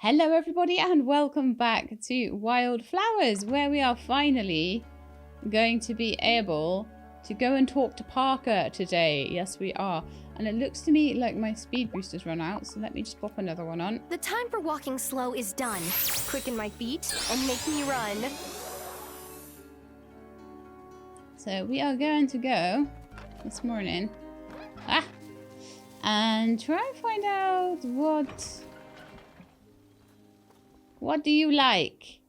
Hello everybody and welcome back to Wylde Flowers, where we are finally going to be able to go and talk to Parker today. Yes, we are. And it looks to me like my speed boost has run out, so let me just pop another one on. The time for walking slow is done. Quicken my feet and make me run. So we are going to go this morning and try and find out what do you like?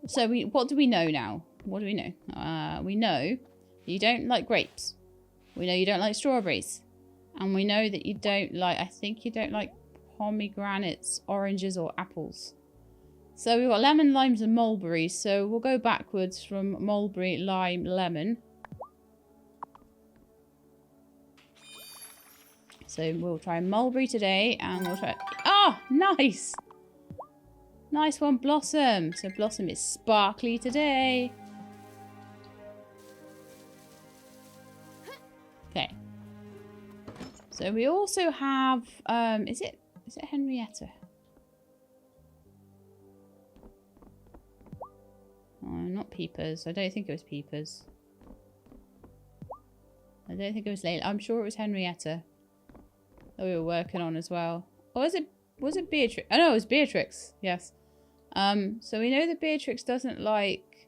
So what do we know now? What do we know? We know that you don't like grapes. We know you don't like strawberries. And we know that you don't like, I think you don't like pomegranates, oranges or apples. So we've got lemon, limes and mulberries. So we'll go backwards from mulberry, lime, lemon. So we'll try mulberry today and we'll try... Oh, nice! Nice one, Blossom. So Blossom is sparkly today. Okay. So we also have, is it Henrietta? Oh, not Peepers. I don't think it was Peepers. I don't think it was Layla. I'm sure it was Henrietta that we were working on as well. Or was it Beatrix? Oh no, it was Beatrix. Yes. So we know that Beatrix doesn't like,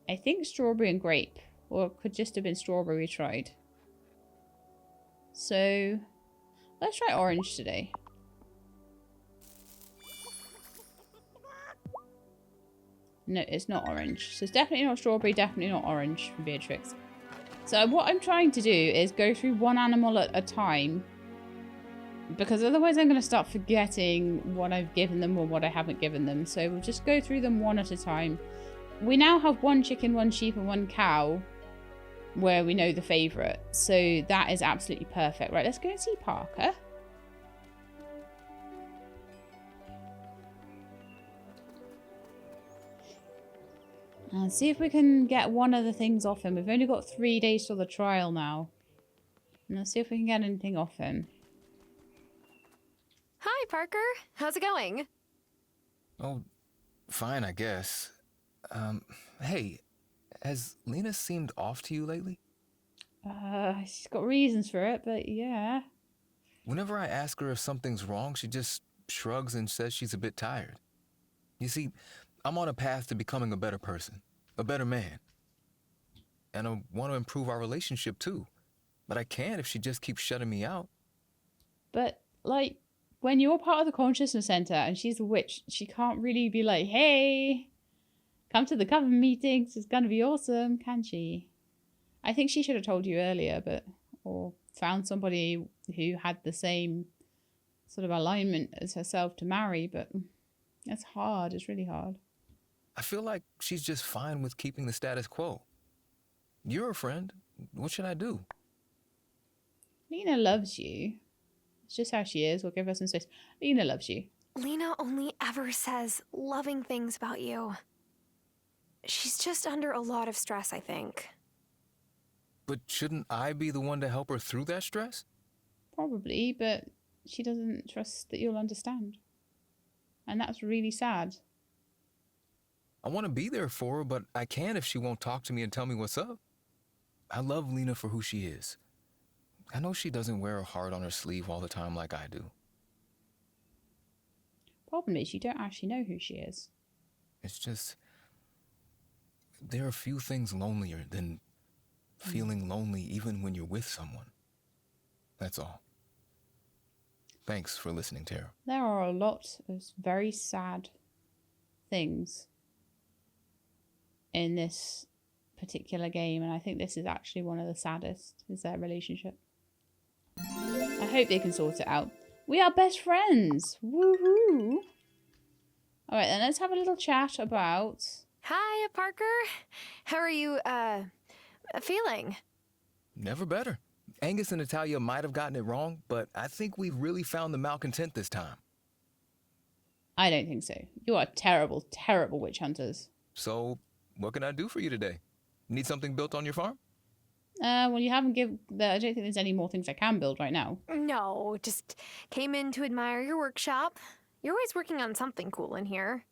I think, strawberry and grape. Or it could just have been strawberry we tried. So let's try orange today. No, it's not orange. So it's definitely not strawberry, definitely not orange for Beatrix. So what I'm trying to do is go through one animal at a time. Because otherwise I'm going to start forgetting what I've given them or what I haven't given them. So we'll just go through them one at a time. We now have one chicken, one sheep and one cow where we know the favourite. So that is absolutely perfect. Right, let's go and see Parker. And see if we can get one of the things off him. We've only got 3 days till the trial now. And let's see if we can get anything off him. Hi, Parker. How's it going? Oh, fine, I guess. Hey, has Lina seemed off to you lately? She's got reasons for it, but yeah. Whenever I ask her if something's wrong, she just shrugs and says she's a bit tired. You see, I'm on a path to becoming a better person, a better man. And I want to improve our relationship too. But I can't if she just keeps shutting me out. But, like, when you're part of the consciousness center and she's a witch, she can't really be like, hey, come to the coven meetings, it's gonna be awesome, can she? I think she should have told you earlier, or found somebody who had the same sort of alignment as herself to marry, but it's hard, it's really hard. I feel like she's just fine with keeping the status quo. You're a friend. What should I do? Lina loves you. It's just how she is. We'll give her some space. Lina loves you. Lina only ever says loving things about you. She's just under a lot of stress, I think. But shouldn't I be the one to help her through that stress? Probably, but she doesn't trust that you'll understand. And that's really sad. I want to be there for her, but I can't if she won't talk to me and tell me what's up. I love Lina for who she is. I know she doesn't wear her heart on her sleeve all the time like I do. Problem is, you don't actually know who she is. It's just, there are few things lonelier than feeling lonely even when you're with someone. That's all. Thanks for listening, Tara. There are a lot of very sad things in this particular game, and I think this is actually one of the saddest, is their relationship. I hope they can sort it out. We are best friends! Woohoo! Alright then, let's have a little chat about... Hi, Parker. How are you, feeling? Never better. Angus and Natalia might have gotten it wrong, but I think we've really found the malcontent this time. I don't think so. You are terrible, terrible witch hunters. So, what can I do for you today? Need something built on your farm? Well, you haven't given... I don't think there's any more things I can build right now. No, just came in to admire your workshop. You're always working on something cool in here.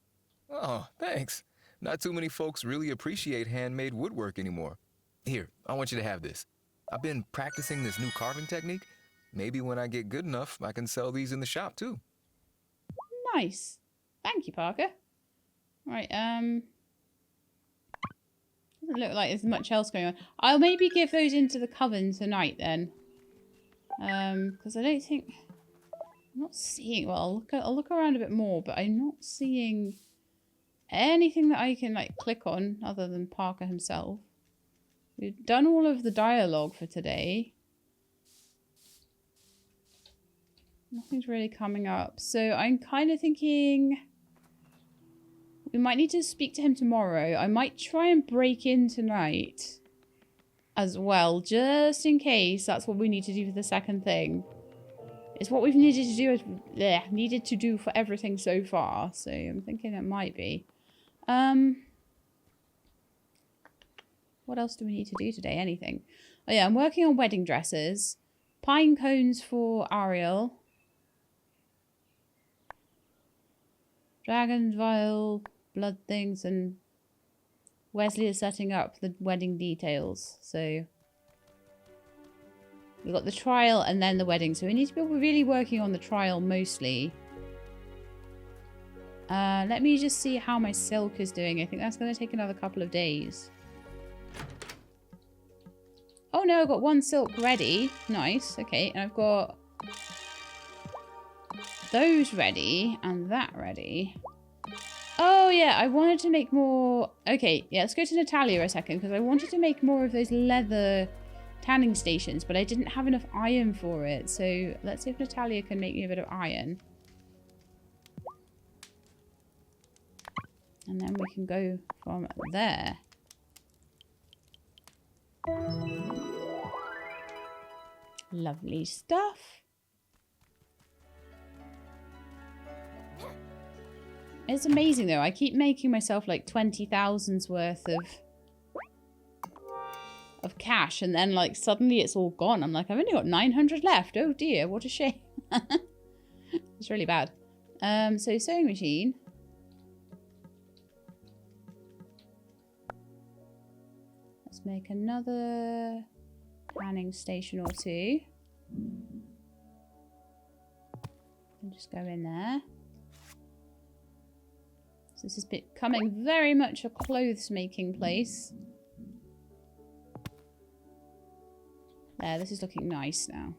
Oh, thanks. Not too many folks really appreciate handmade woodwork anymore. Here, I want you to have this. I've been practicing this new carving technique. Maybe when I get good enough, I can sell these in the shop too. Nice. Thank you, Parker. Right, doesn't look like there's much else going on. I'll maybe give those into the coven tonight then. Because I don't think... I'm not seeing... Well, I'll look around a bit more, but I'm not seeing anything that I can, like, click on other than Parker himself. We've done all of the dialogue for today. Nothing's really coming up. So I'm kind of thinking... We might need to speak to him tomorrow. I might try and break in tonight as well, just in case that's what we need to do for the second thing. It's what we've needed to do for everything so far. So I'm thinking it might be. What else do we need to do today? Anything? Oh yeah, I'm working on wedding dresses. Pine cones for Ariel. Dragons, vial, blood things, and Wesley is setting up the wedding details. So we've got the trial and then the wedding. So we need to be really working on the trial mostly. Let me just see how my silk is doing. I think that's going to take another couple of days. Oh no, I've got one silk ready. Nice. Okay, and I've got those ready and that ready. Oh yeah, I wanted to make more... Okay, yeah, let's go to Natalia a second because I wanted to make more of those leather tanning stations, but I didn't have enough iron for it. So let's see if Natalia can make me a bit of iron. And then we can go from there. Lovely stuff. It's amazing though. I keep making myself like 20,000's worth of cash, and then like suddenly it's all gone. I'm like, I've only got 900 left. Oh dear, what a shame. It's really bad. So sewing machine. Let's make another tanning station or two. And just go in there. So this is becoming very much a clothes making place. There, this is looking nice now.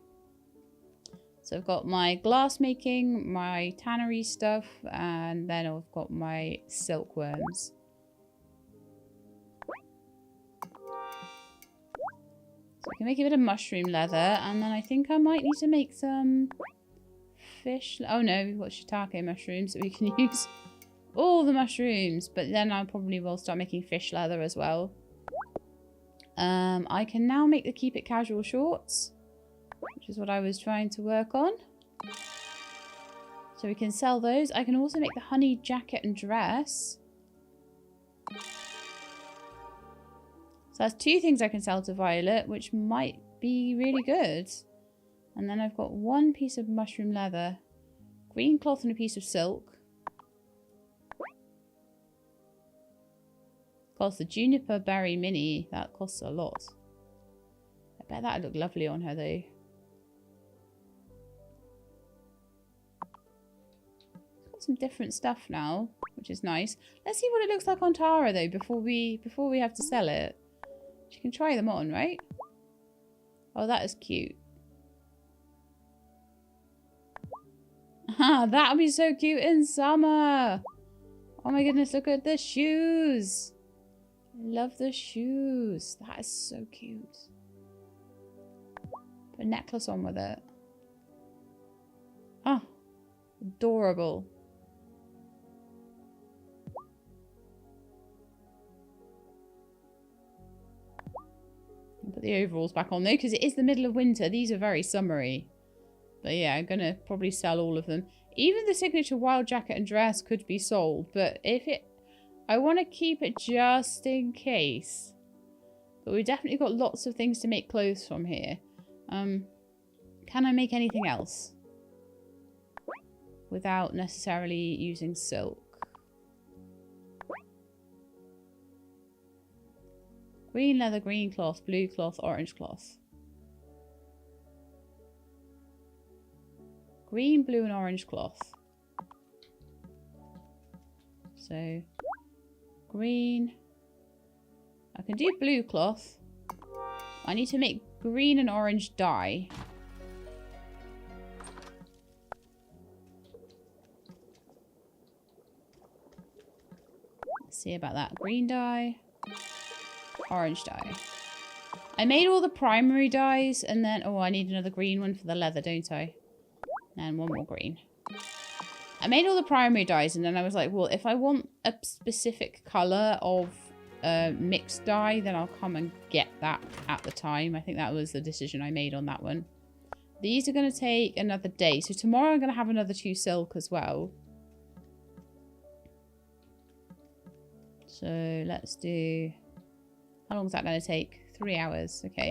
So I've got my glass making, my tannery stuff, and then I've got my silkworms. So I can make a bit of mushroom leather, and then I think I might need to make some fish. Oh no, we've got shiitake mushrooms that we can use. All the mushrooms, but then I probably will start making fish leather as well. I can now make the keep it casual shorts, which is what I was trying to work on. So we can sell those. I can also make the honey jacket and dress. So that's two things I can sell to Violet, which might be really good. And then I've got one piece of mushroom leather, green cloth and a piece of silk. Costs the juniper berry mini. That costs a lot. I bet that'd look lovely on her though. It's got some different stuff now, which is nice. Let's see what it looks like on Tara though before we have to sell it. She can try them on, right? Oh, that is cute. Ah, that would be so cute in summer. Oh my goodness, look at the shoes. I love the shoes. That is so cute. Put a necklace on with it. Oh, adorable. I'll put the overalls back on though, because it is the middle of winter. These are very summery. But yeah, I'm going to probably sell all of them. Even the signature wild jacket and dress could be sold, but if it... I want to keep it just in case. But we've definitely got lots of things to make clothes from here. Can I make anything else? without necessarily using silk. Green leather, green cloth, blue cloth, orange cloth. Green, blue and orange cloth. So, green. I can do blue cloth. I need to make green and orange dye. Let's see about that. Green dye. Orange dye. I made all the primary dyes and then... Oh, I need another green one for the leather, don't I? And one more green. I made all the primary dyes and then I was like, well, if I want a specific colour of mixed dye, then I'll come and get that at the time. I think that was the decision I made on that one. These are going to take another day. So tomorrow I'm going to have another 2 silk as well. So let's do... How long is that going to take? 3 hours. Okay.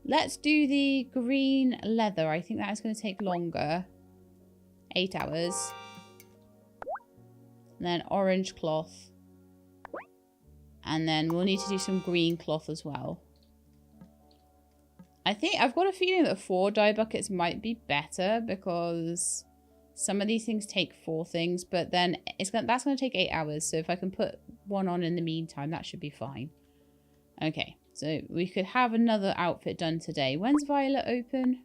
Let's do the green leather. I think that is going to take longer. 8 hours. And then orange cloth. And then we'll need to do some green cloth as well. I think I've got a feeling that 4 dye buckets might be better because some of these things take 4 things, but then that's going to take 8 hours. So if I can put one on in the meantime, that should be fine. Okay, so we could have another outfit done today. When's Violet open?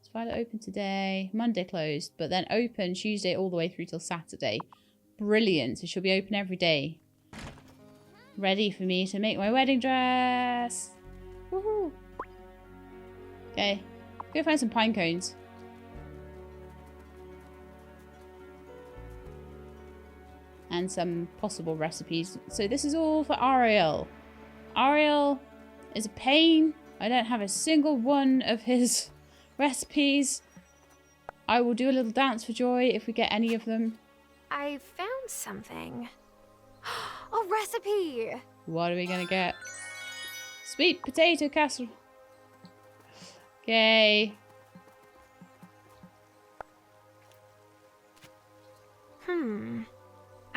Is Violet open today? Monday closed, but then open Tuesday all the way through till Saturday. Brilliant. So she'll be open every day. Ready for me to make my wedding dress. Woohoo. Okay, go find some pine cones. And some possible recipes. So this is all for Ariel. Ariel is a pain. I don't have a single one of his recipes. I will do a little dance for joy if we get any of them. I found something. A recipe! What are we gonna get? Sweet potato casserole. Okay.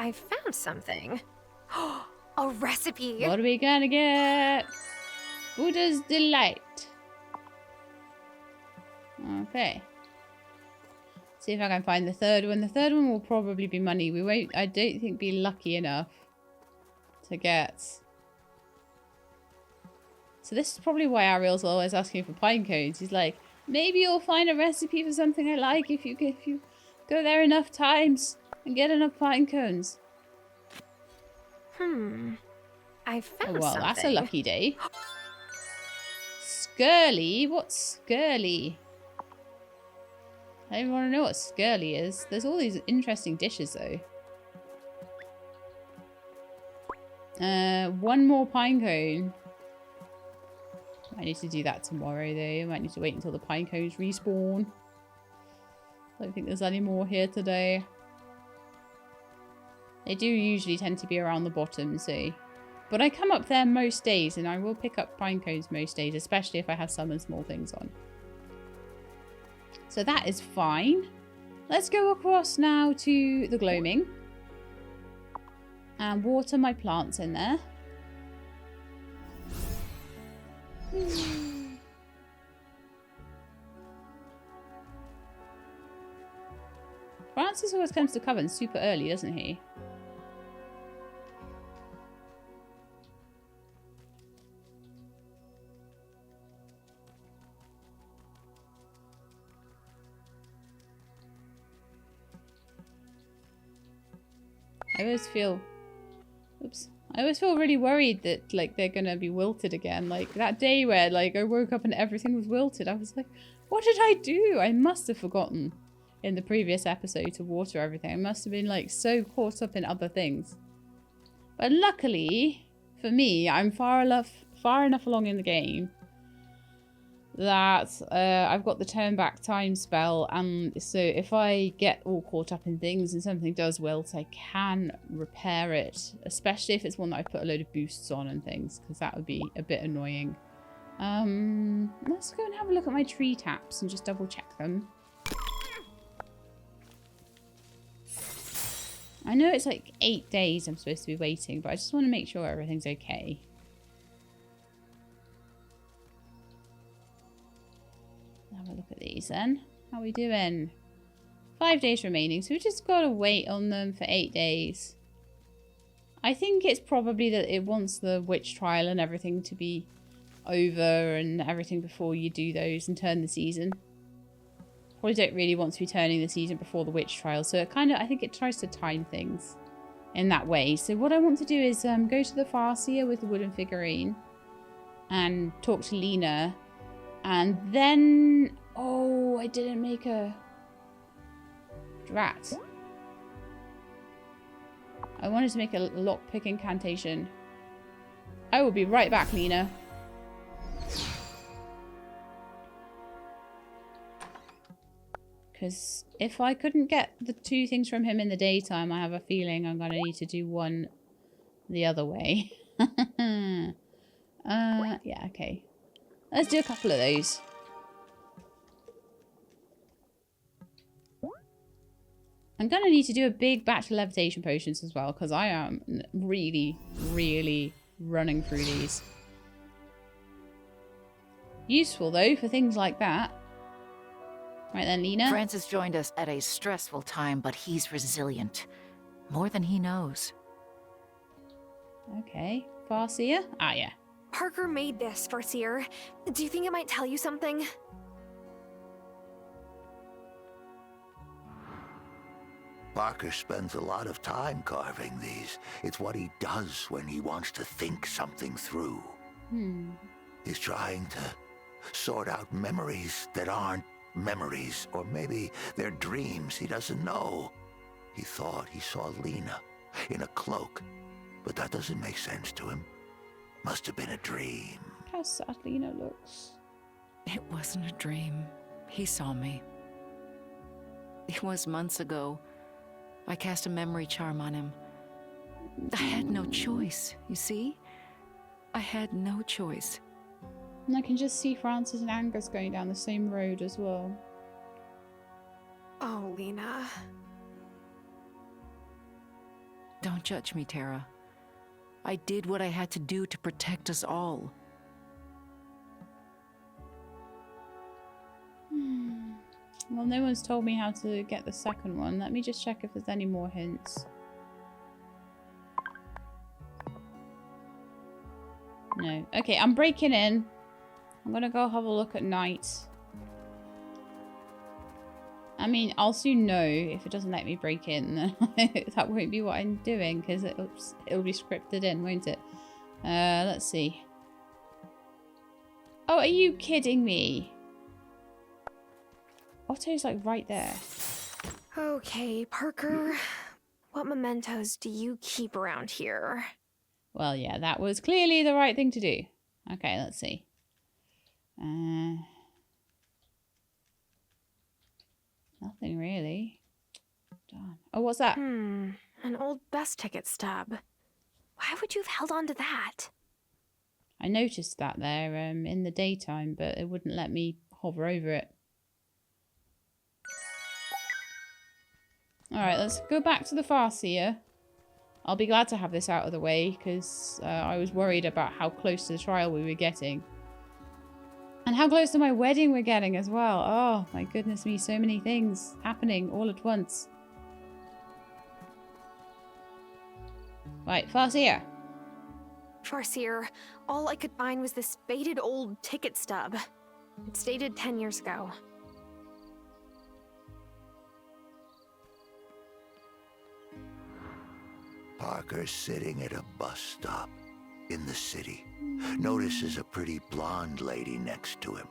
I found something. A recipe! What are we gonna get? Buddha's Delight. Okay. See if I can find the third one. The third one will probably be money. We won't, I don't think, be lucky enough to get. So this is probably why Ariel's always asking for pine cones. He's like, maybe you'll find a recipe for something I like if you go there enough times and get enough pine cones. I found well, something. That's a lucky day. Skirly? What's Skirly? I don't want to know what Skirly is. There's all these interesting dishes, though. One more pine cone. I need to do that tomorrow, though. I might need to wait until the pine cones respawn. I don't think there's any more here today. They do usually tend to be around the bottom, so... But I come up there most days, and I will pick up pine cones most days, especially if I have some and small things on. So that is fine. Let's go across now to the gloaming. And water my plants in there. Francis always comes to Coven super early, doesn't he? I always feel really worried that, like, they're gonna be wilted again. Like, that day where, like, I woke up and everything was wilted. I was like, what did I do? I must have forgotten in the previous episode to water everything. I must have been, like, so caught up in other things. But luckily, for me, I'm far enough along in the game that I've got the turn back time spell, and so if I get all caught up in things and something does wilt, I can repair it, especially if it's one that I put a load of boosts on and things, because that would be a bit annoying. Let's go and have a look at my tree taps and just double check them. I know it's like 8 days I'm supposed to be waiting, but I just want to make sure everything's okay. Have a look at these then. How are we doing? 5 days remaining, so we just got to wait on them for 8 days. I think it's probably that it wants the witch trial and everything to be over and everything before you do those and turn the season. Probably don't really want to be turning the season before the witch trial, so it kind of, I think it tries to time things in that way. So what I want to do is go to the Farseer with the wooden figurine and talk to Lina, and then, oh, I didn't make a drat. I wanted to make a lockpick incantation. I will be right back, Lina. Because if I couldn't get the 2 things from him in the daytime, I have a feeling I'm going to need to do one the other way. Yeah, okay. Let's do a couple of those. I'm going to need to do a big batch of levitation potions as well, because I am really, really running through these. Useful, though, for things like that. Right then, Lina. Francis joined us at a stressful time, but he's resilient. More than he knows. Okay. Farseer? Ah, yeah. Parker made this, Farseer. Do you think it might tell you something? Parker spends a lot of time carving these. It's what he does when he wants to think something through. He's trying to sort out memories that aren't memories, or maybe they're dreams he doesn't know. He thought he saw Lina in a cloak, but that doesn't make sense to him. Must have been a dream. How sad Lina looks. It wasn't a dream. He saw me. It was months ago. I cast a memory charm on him. I had no choice, you see? I had no choice. And I can just see Francis and Angus going down the same road as well. Oh, Lina. Don't judge me, Tara. I did what I had to do to protect us all. Well, no one's told me how to get the second one. Let me just check if there's any more hints. No. Okay, I'm breaking in. I'm gonna go have a look at night. I mean, I'll soon know if it doesn't let me break in. That won't be what I'm doing, because it'll be scripted in, won't it? Let's see. Oh, are you kidding me? Otto's like right there. Okay, Parker. What mementos do you keep around here? Well, yeah, that was clearly the right thing to do. Okay, let's see. Nothing really. Darn. Oh, what's that? An old bus ticket stub. Why would you have held on to that? I noticed that there in the daytime, but it wouldn't let me hover over it. Alright, let's go back to the Farseer. I'll be glad to have this out of the way, because I was worried about how close to the trial we were getting. And how close to my wedding we're getting as well. Oh, my goodness me, so many things happening all at once. Right, Farseer. Farseer, all I could find was this faded old ticket stub. It's dated 10 years ago. Parker's sitting at a bus stop in the city. Notices a pretty blonde lady next to him.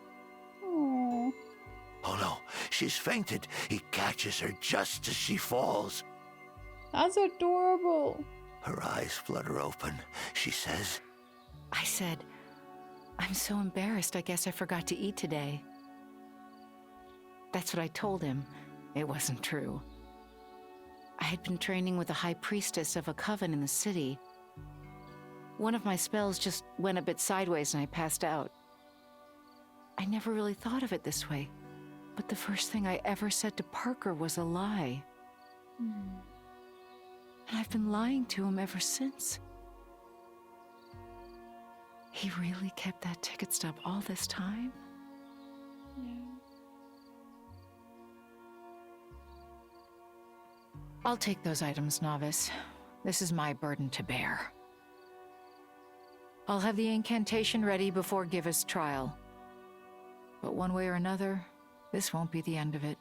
Aww. Oh no, she's fainted. He catches her just as she falls. That's adorable. Her eyes flutter open. She says, I said, I'm so embarrassed, I guess I forgot to eat today. That's what I told him. It wasn't true. I had been training with a high priestess of a coven in the city. One of my spells just went a bit sideways and I passed out. I never really thought of it this way, but the first thing I ever said to Parker was a lie. And I've been lying to him ever since. He really kept that ticket stub all this time? Yeah. I'll take those items, Novice. This is my burden to bear. I'll have the incantation ready before Givus' trial. But one way or another, this won't be the end of it.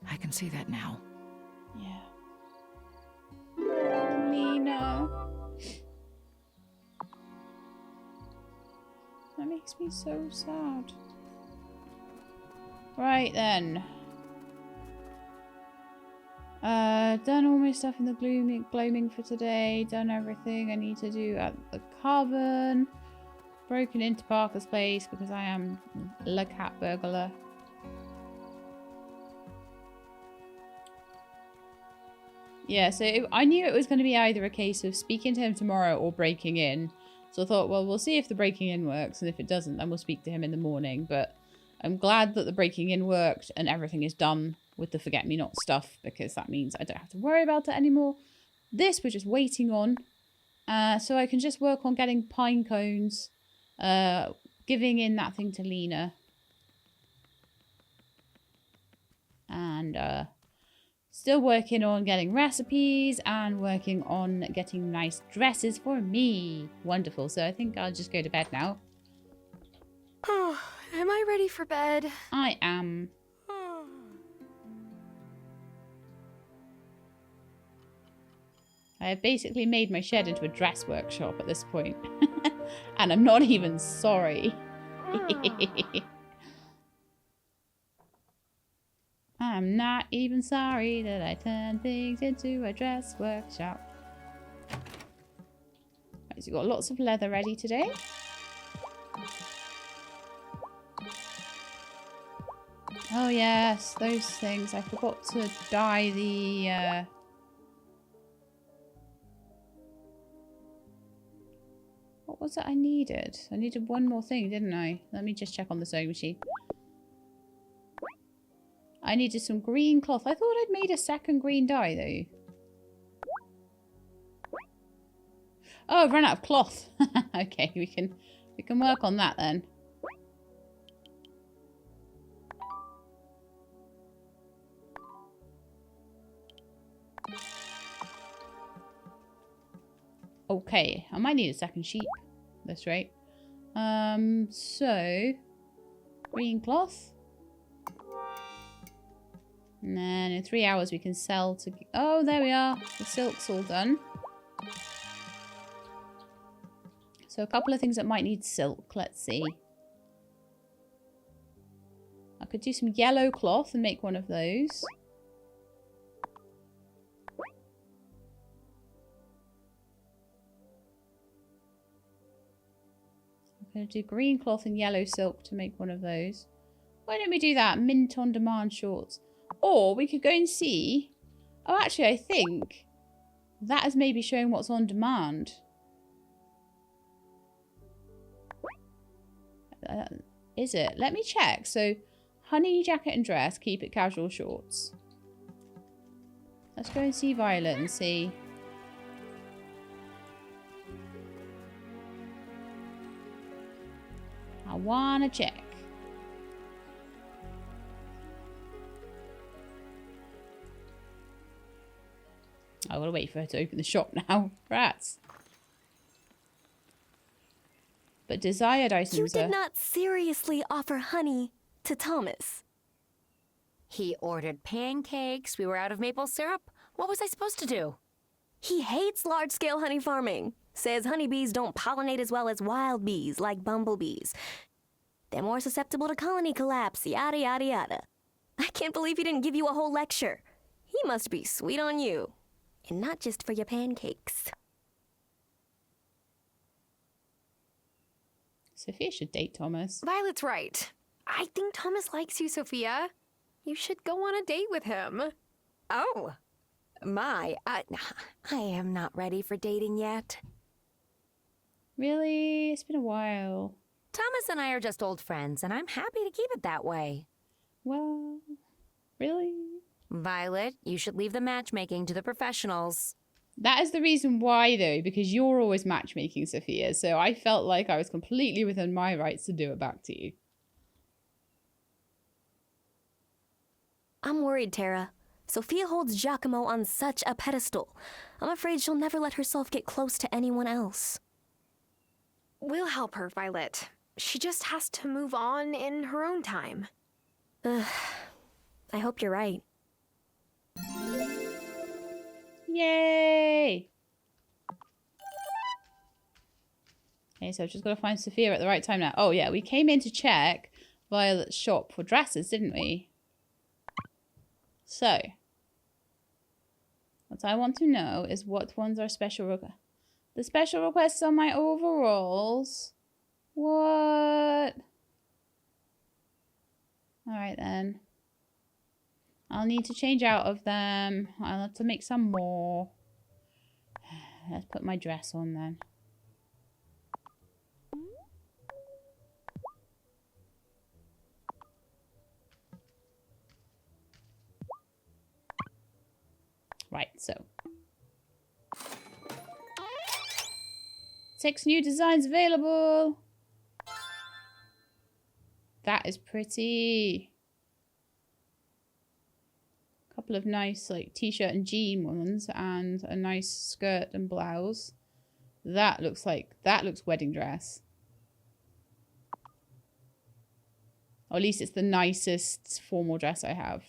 I can see that now. Yeah. Lina. That makes me so sad. Right then. Done all my stuff in the gloaming for today. Done everything I need to do at the coven. Broken into Parker's place because I am the cat burglar. Yeah, so I knew it was going to be either a case of speaking to him tomorrow or breaking in. So I thought, well, we'll see if the breaking in works, and if it doesn't, then we'll speak to him in the morning. But I'm glad that the breaking in worked and everything is done with the forget-me-not stuff, because that means I don't have to worry about it anymore. This we're just waiting on, so I can just work on getting pine cones, giving in that thing to Lina. And still working on getting recipes and working on getting nice dresses for me. Wonderful. So I think I'll just go to bed now. Oh, am I ready for bed? I am. I have basically made my shed into a dress workshop at this point. And I'm not even sorry. I'm not even sorry that I turned things into a dress workshop. Right, so we've got lots of leather ready today. Oh yes, those things. I forgot to dye the... What was it I needed? I needed one more thing, didn't I? Let me just check on the sewing machine. I needed some green cloth. I thought I'd made a second green dye, though. Oh, I've run out of cloth. Okay, we can work on that then. Okay, I might need a second sheep. That's right. So green cloth. And then in 3 hours we can sell to... Oh, there we are. The silk's all done. So a couple of things that might need silk. Let's see. I could do some yellow cloth and make one of those. I'm going to do green cloth and yellow silk to make one of those. Why don't we do that? Mint on demand shorts. Or we could go and see... Oh, actually, I think that is maybe showing what's on demand. Is it? Let me check. So, honey jacket and dress, keep it casual shorts. Let's go and see Violet and see. I wanna check. I gotta wait for her to open the shop now. Rats. But desired items You did not seriously offer honey to Thomas. He ordered pancakes. We were out of maple syrup. What was I supposed to do? He hates large-scale honey farming. Says honeybees don't pollinate as well as wild bees, like bumblebees. They're more susceptible to colony collapse, yada yada yada. I can't believe he didn't give you a whole lecture. He must be sweet on you. And not just for your pancakes. Sophia should date Thomas. Violet's right. I think Thomas likes you, Sophia. You should go on a date with him. Oh, I am not ready for dating yet. Really? It's been a while. Thomas and I are just old friends, and I'm happy to keep it that way. Well, really? Violet, you should leave the matchmaking to the professionals. That is the reason why, though, because you're always matchmaking, Sophia. So I felt like I was completely within my rights to do it back to you. I'm worried, Tara. Sophia holds Giacomo on such a pedestal. I'm afraid she'll never let herself get close to anyone else. We'll help her, Violet. She just has to move on in her own time. I hope you're right. Yay! Okay, so I've just got to find Sophia at the right time now. Oh, yeah, we came in to check Violet's shop for dresses, didn't we? So, what I want to know is what ones are special requests. The special requests on my overalls? What? Alright then. I'll need to change out of them. I'll have to make some more. Let's put my dress on then. Right, so. 6 new designs available. That is pretty. Couple of nice like t-shirt and jean ones and a nice skirt and blouse. That looks wedding dress. Or at least it's the nicest formal dress I have.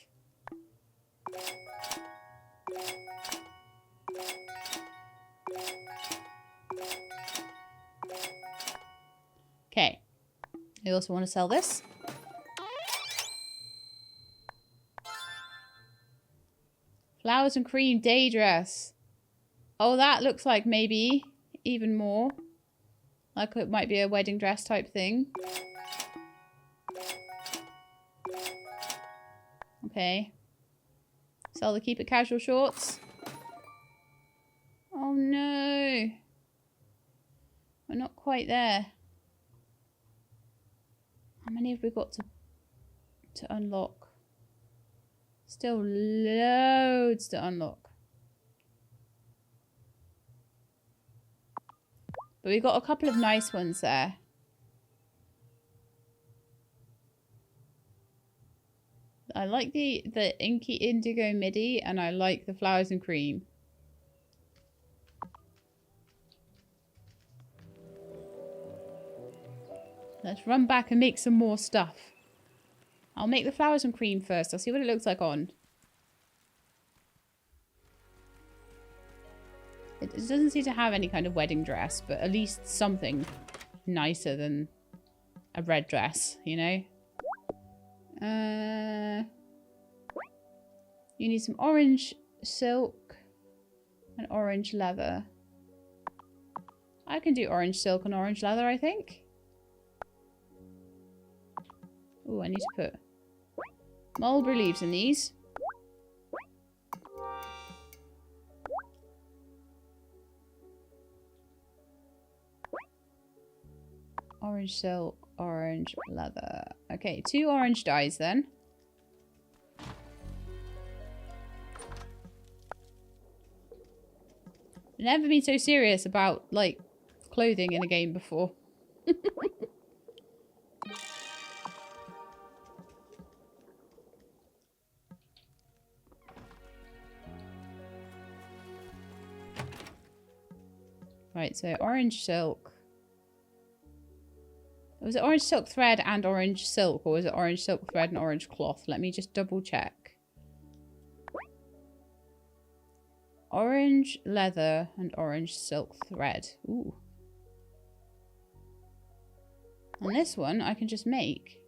Okay. I also want to sell this. Flowers and cream day dress. Oh, that looks like maybe even more. Like it might be a wedding dress type thing. Okay. Sell the keep it casual shorts. Oh no. We're not quite there. How many have we got to unlock? Still loads to unlock. But we got a couple of nice ones there. I like the inky indigo midi and I like the flowers and cream. Let's run back and make some more stuff. I'll make the flowers and cream first. I'll see what it looks like on. It doesn't seem to have any kind of wedding dress, but at least something nicer than a red dress, you know? You need some orange silk and orange leather. I can do orange silk and orange leather, I think. Oh, I need to put mulberry leaves in these. Orange silk, orange leather. Okay, 2 orange dyes then. I've never been so serious about, like, clothing in a game before. Right, so orange silk. Was it orange silk thread and orange silk? Or was it orange silk thread and orange cloth? Let me just double check. Orange leather and orange silk thread. Ooh. And this one I can just make.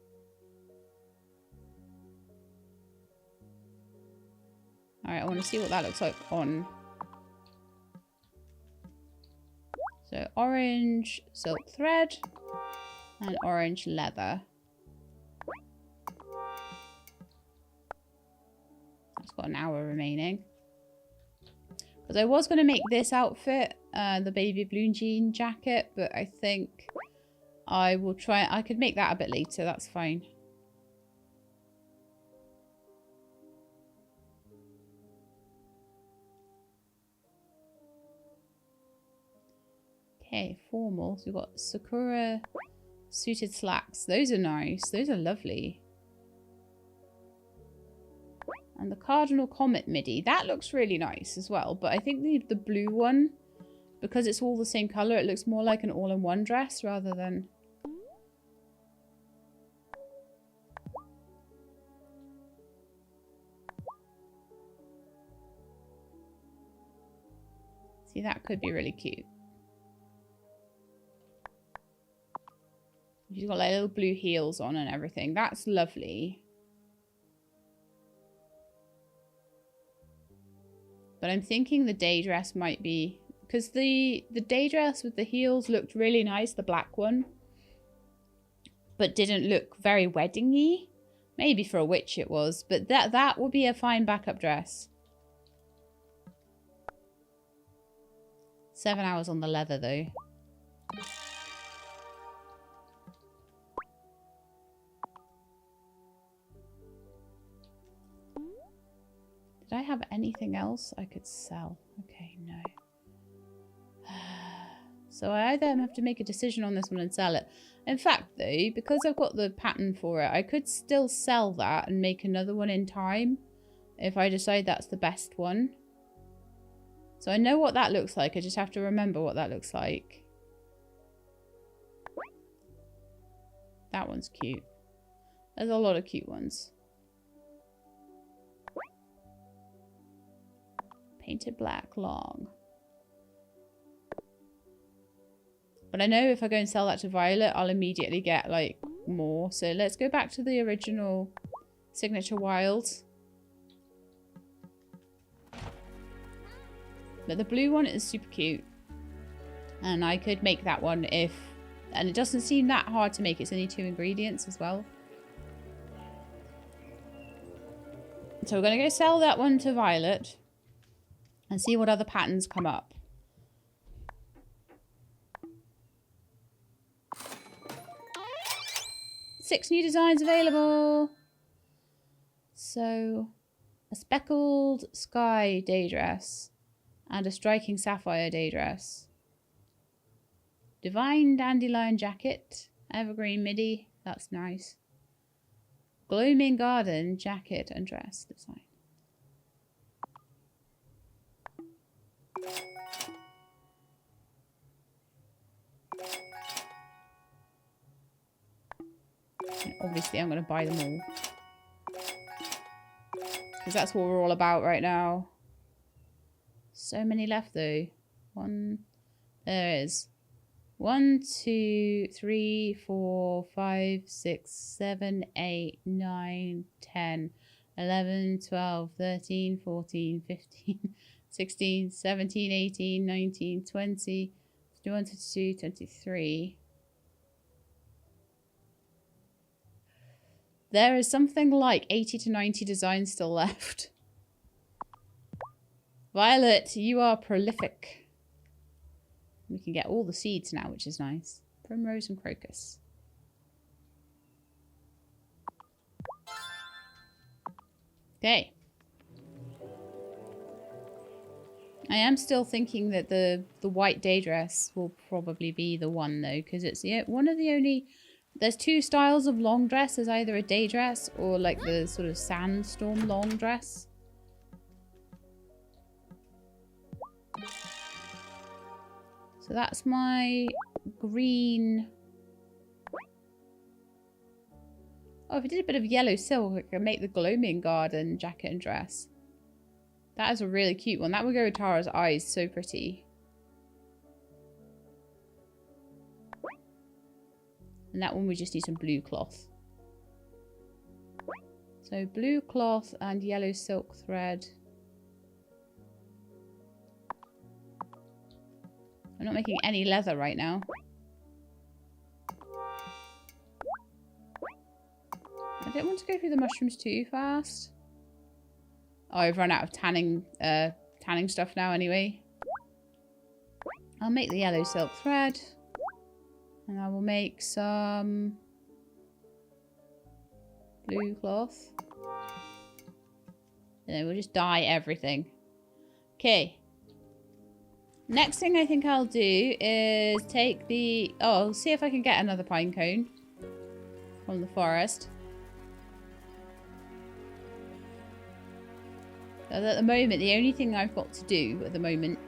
Alright, I want to see what that looks like on. So orange silk thread and orange leather. It's got an hour remaining. Because I was going to make this outfit, the baby blue jean jacket, but I think I will try. I could make that a bit later. That's fine. Okay, formal. So we've got Sakura suited slacks. Those are nice. Those are lovely. And the Cardinal Comet midi. That looks really nice as well. But I think the blue one, because it's all the same colour, it looks more like an all-in-one dress rather than... See, that could be really cute. She's got like little blue heels on and everything. That's lovely. But I'm thinking the day dress might be... Because the day dress with the heels looked really nice, the black one. But didn't look very wedding-y. Maybe for a witch it was. But that would be a fine backup dress. 7 hours on the leather, though. Did I have anything else I could sell? Okay, no. So I either have to make a decision on this one and sell it. In fact, though, because I've got the pattern for it, I could still sell that and make another one in time if I decide that's the best one. So I know what that looks like. I just have to remember what that looks like. That one's cute. There's a lot of cute ones. Painted black, long. But I know if I go and sell that to Violet, I'll immediately get, like, more. So let's go back to the original signature Wylde. But the blue one is super cute. And I could make that one if... And it doesn't seem that hard to make. It's only 2 ingredients as well. So we're going to go sell that one to Violet. And see what other patterns come up. Six new designs available. So, a speckled sky day dress. And a striking sapphire day dress. Divine dandelion jacket. Evergreen midi. That's nice. Gloaming garden jacket and dress design. And obviously I'm going to buy them all. Because that's what we're all about right now. So many left though. There is 1, 2, 3, 4, 5, 6, 7, 8, 9, 10, 11, 12, 13, 14, 15, 16, 17, 18, 19, 20, 21, 22, 23. There is something like 80 to 90 designs still left. Violet, you are prolific. We can get all the seeds now, which is nice. Primrose and crocus. Okay. I am still thinking that the white day dress will probably be the one though, because it's one of the only... There's 2 styles of long dress. There's either a day dress or like the sort of sandstorm long dress. So that's my green. Oh, if I did a bit of yellow silk, I could make the gloaming garden jacket and dress. That is a really cute one. That would go with Tara's eyes. So pretty. And that one we just need some blue cloth. So blue cloth and yellow silk thread. I'm not making any leather right now. I don't want to go through the mushrooms too fast. Oh, I've run out of tanning stuff now anyway. I'll make the yellow silk thread. And I will make some blue cloth. And then we'll just dye everything. Okay. Next thing I think I'll do is take the... Oh, see if I can get another pine cone from the forest. So at the moment, the only thing I've got to do at the moment,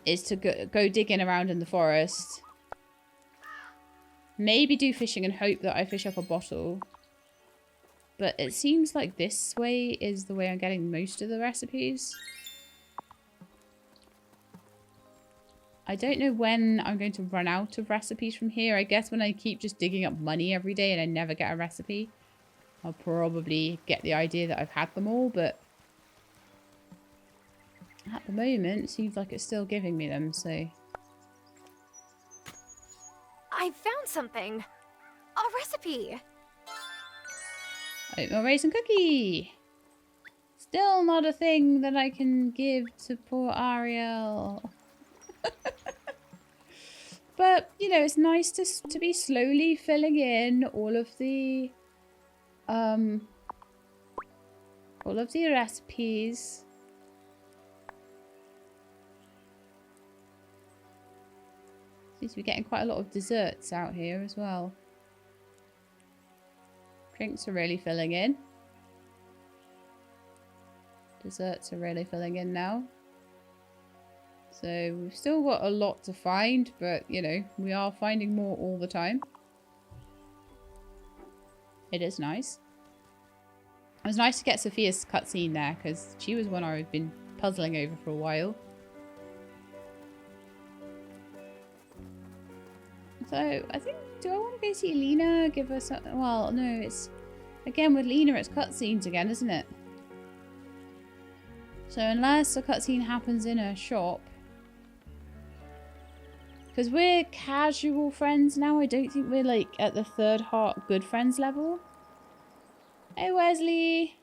is to go digging around in the forest. Maybe do fishing and hope that I fish up a bottle. But it seems like this way is the way I'm getting most of the recipes. I don't know when I'm going to run out of recipes from here. I guess when I keep just digging up money every day and I never get a recipe, I'll probably get the idea that I've had them all, but at the moment it seems like it's still giving me them, so... I found something. A recipe. Oatmeal raisin cookie. Still not a thing that I can give to poor Ariel. But, you know, it's nice to be slowly filling in all of the recipes. Seems to be getting quite a lot of desserts out here as well. Drinks are really filling in. Desserts are really filling in now. So we've still got a lot to find, but you know, we are finding more all the time. It is nice. It was nice to get Sophia's cutscene there, because she was one I've been puzzling over for a while. So I think, do I want to go see Lina? Give her some, well, no, it's, again with Lina it's cutscenes again, isn't it? So unless a cutscene happens in a shop, because we're casual friends now, I don't think we're like at the third heart good friends level. Hey Wesley.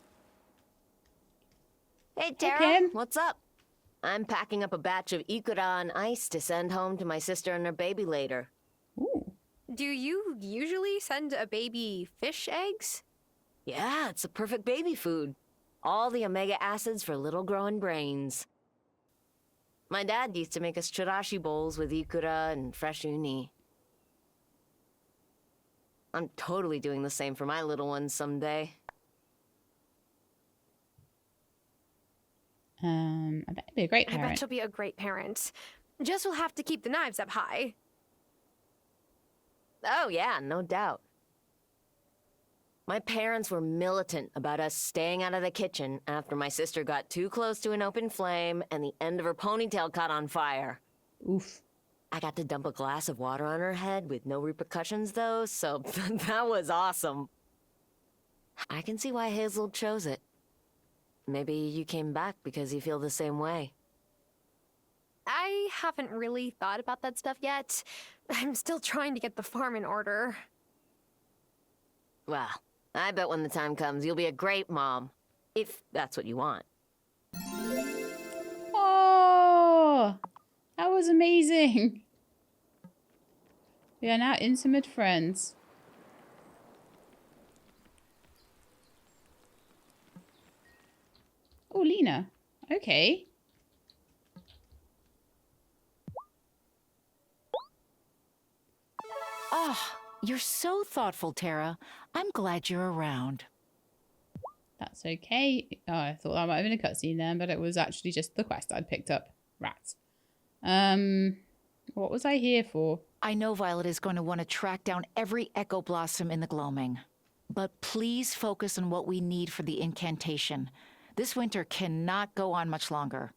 Hey, Tara. Kim. What's up? I'm packing up a batch of ikura on ice to send home to my sister and her baby later. Ooh. Do you usually send a baby fish eggs? Yeah, it's a perfect baby food. All the omega acids for little growing brains. My dad used to make us chirashi bowls with ikura and fresh uni. I'm totally doing the same for my little ones someday. I bet he'd be a great I bet parent. she'll be a great parent. Jess will have to keep the knives up high. Oh yeah, no doubt. My parents were militant about us staying out of the kitchen after my sister got too close to an open flame and the end of her ponytail caught on fire. Oof. I got to dump a glass of water on her head with no repercussions though, so that was awesome. I can see why Hazel chose it. Maybe you came back because you feel the same way. I haven't really thought about that stuff yet. I'm still trying to get the farm in order. Well, I bet when the time comes, you'll be a great mom. If that's what you want. Oh, that was amazing. We are now intimate friends. Oh, Lina. Okay. Oh, you're so thoughtful, Tara. I'm glad you're around. That's okay. Oh, I thought that might have been a cutscene then, but it was actually just the quest I'd picked up. Rats. What was I here for? I know Violet is going to want to track down every Echo Blossom in the gloaming. But please focus on what we need for the incantation. This winter cannot go on much longer.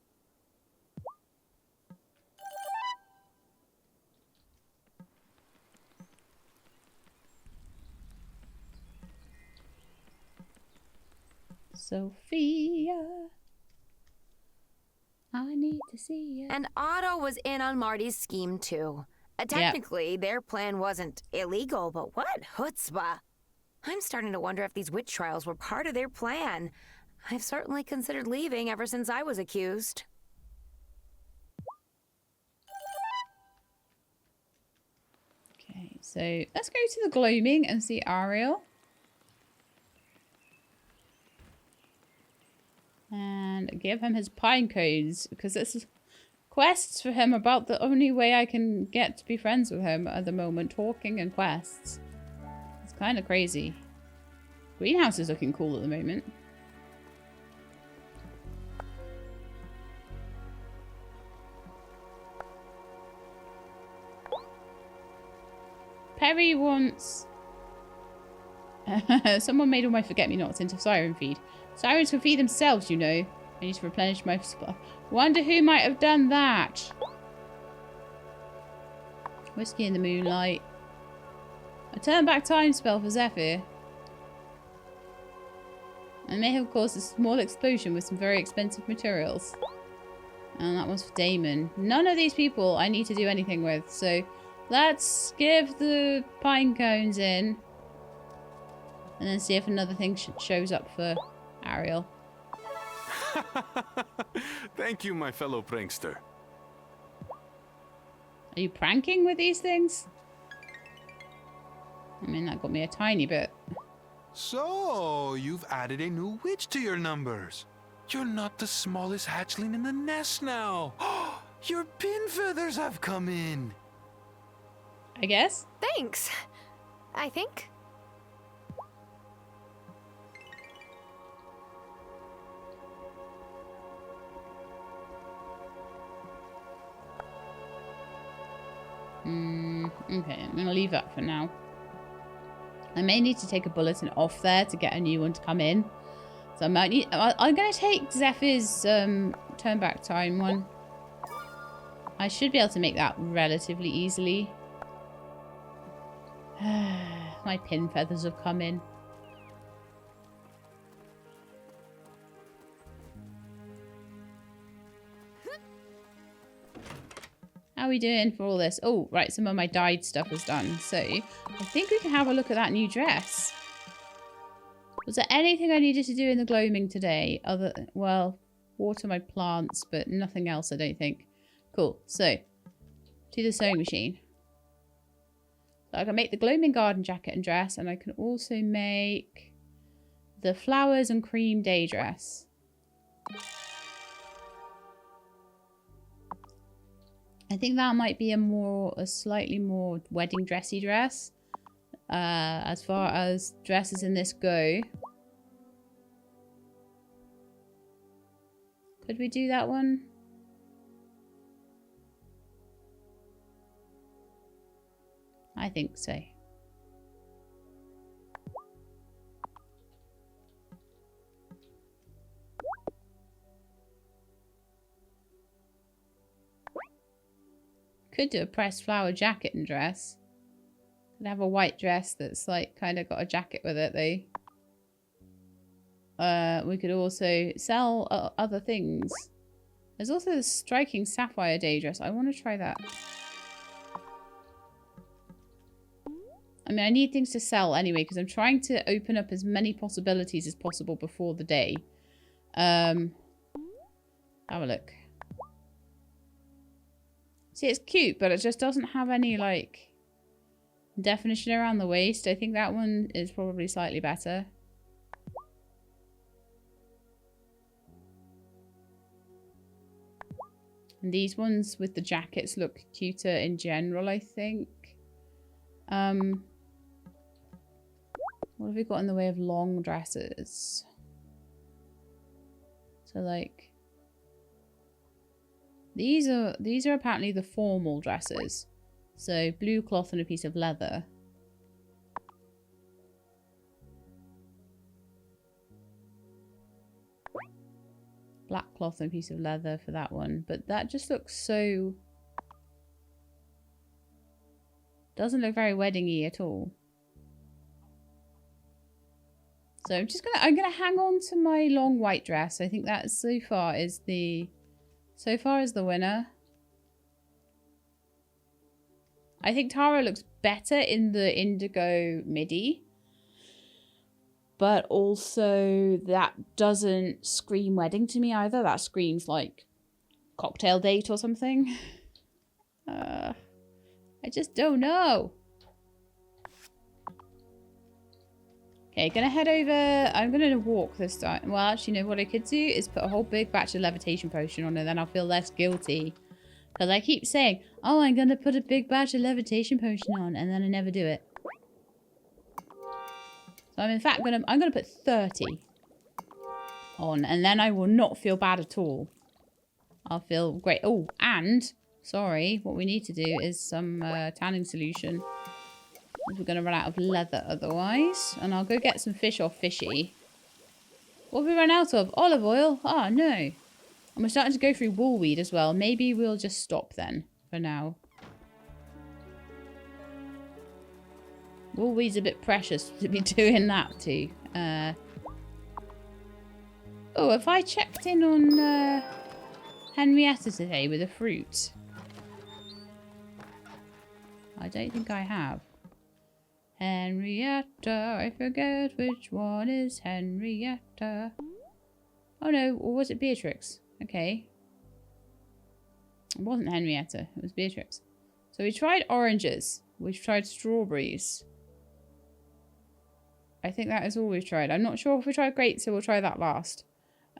Sophia, I need to see you. And Otto was in on Marty's scheme, too. Technically, their plan wasn't illegal, but what chutzpah. I'm starting to wonder if these witch trials were part of their plan. I've certainly considered leaving ever since I was accused. Okay, so let's go to the gloaming and see Ariel. And give him his pine cones, because this is quests for him about the only way I can get to be friends with him at the moment. Talking and quests. It's kind of crazy. Greenhouse is looking cool at the moment. Perry wants... Someone made all my forget-me-nots into siren feed. Sirens can feed themselves, you know. I need to replenish my supply. Wonder who might have done that. Whiskey in the moonlight. A turn back time spell for Zephyr. I may have caused a small explosion with some very expensive materials. And that one's for Damon. None of these people I need to do anything with, so let's give the pine cones in. And then see if another thing shows up for Ariel. Thank you, my fellow prankster. Are you pranking with these things? I mean, that got me a tiny bit. So, you've added a new witch to your numbers. You're not the smallest hatchling in the nest now. Your pin feathers have come in. I guess. Thanks. I think. Okay, I'm gonna leave that for now. I may need to take a bulletin off there to get a new one to come in. So I might need... I'm gonna take Zephyr's turn back time one. I should be able to make that relatively easily. My pin feathers have come in. How are we doing for all this? Oh, right, some of my dyed stuff is done. So, I think we can have a look at that new dress. Was there anything I needed to do in the gloaming today? Well, water my plants, but nothing else, I don't think. Cool. So, to the sewing machine. So I can make the gloaming garden jacket and dress, and I can also make the flowers and cream day dress. I think that might be a slightly more wedding dressy dress. As far as dresses in this go. Could we do that one? I think so. Could do a pressed flower jacket and dress. Could have a white dress that's like kind of got a jacket with it though. We could also sell other things. There's also the striking sapphire day dress. I want to try that. I mean, I need things to sell anyway because I'm trying to open up as many possibilities as possible before the day. Have a look. See, it's cute, but it just doesn't have any, like, definition around the waist. I think that one is probably slightly better. And these ones with the jackets look cuter in general, I think. What have we got in the way of long dresses? So, like... These are apparently the formal dresses. So, blue cloth and a piece of leather. Black cloth and a piece of leather for that one. But that just looks so... Doesn't look very wedding-y at all. So I'm gonna hang on to my long white dress. I think that so far is the winner. I think Tara looks better in the indigo midi. But also that doesn't scream wedding to me either. That screams like cocktail date or something. I just don't know. Okay, gonna head over. I'm gonna walk this time. Well, actually, no, what I could do is put a whole big batch of levitation potion on, and then I'll feel less guilty. Because I keep saying, oh, I'm gonna put a big batch of levitation potion on, and then I never do it. So I'm in fact I'm gonna put 30 on, and then I will not feel bad at all. I'll feel great. Oh, and sorry, what we need to do is some tanning solution. We're going to run out of leather otherwise. And I'll go get some fish off Fishy. What have we run out of? Olive oil? Oh, no. And we're starting to go through woolweed as well. Maybe we'll just stop then for now. Woolweed's a bit precious to be doing that to. Oh, have I checked in on Henrietta today with a fruit? I don't think I have. Henrietta, I forget which one is Henrietta. Oh no, or was it Beatrix? Okay. It wasn't Henrietta, it was Beatrix. So we tried oranges. We've tried strawberries. I think that is all we've tried. I'm not sure if we tried grapes, so we'll try that last.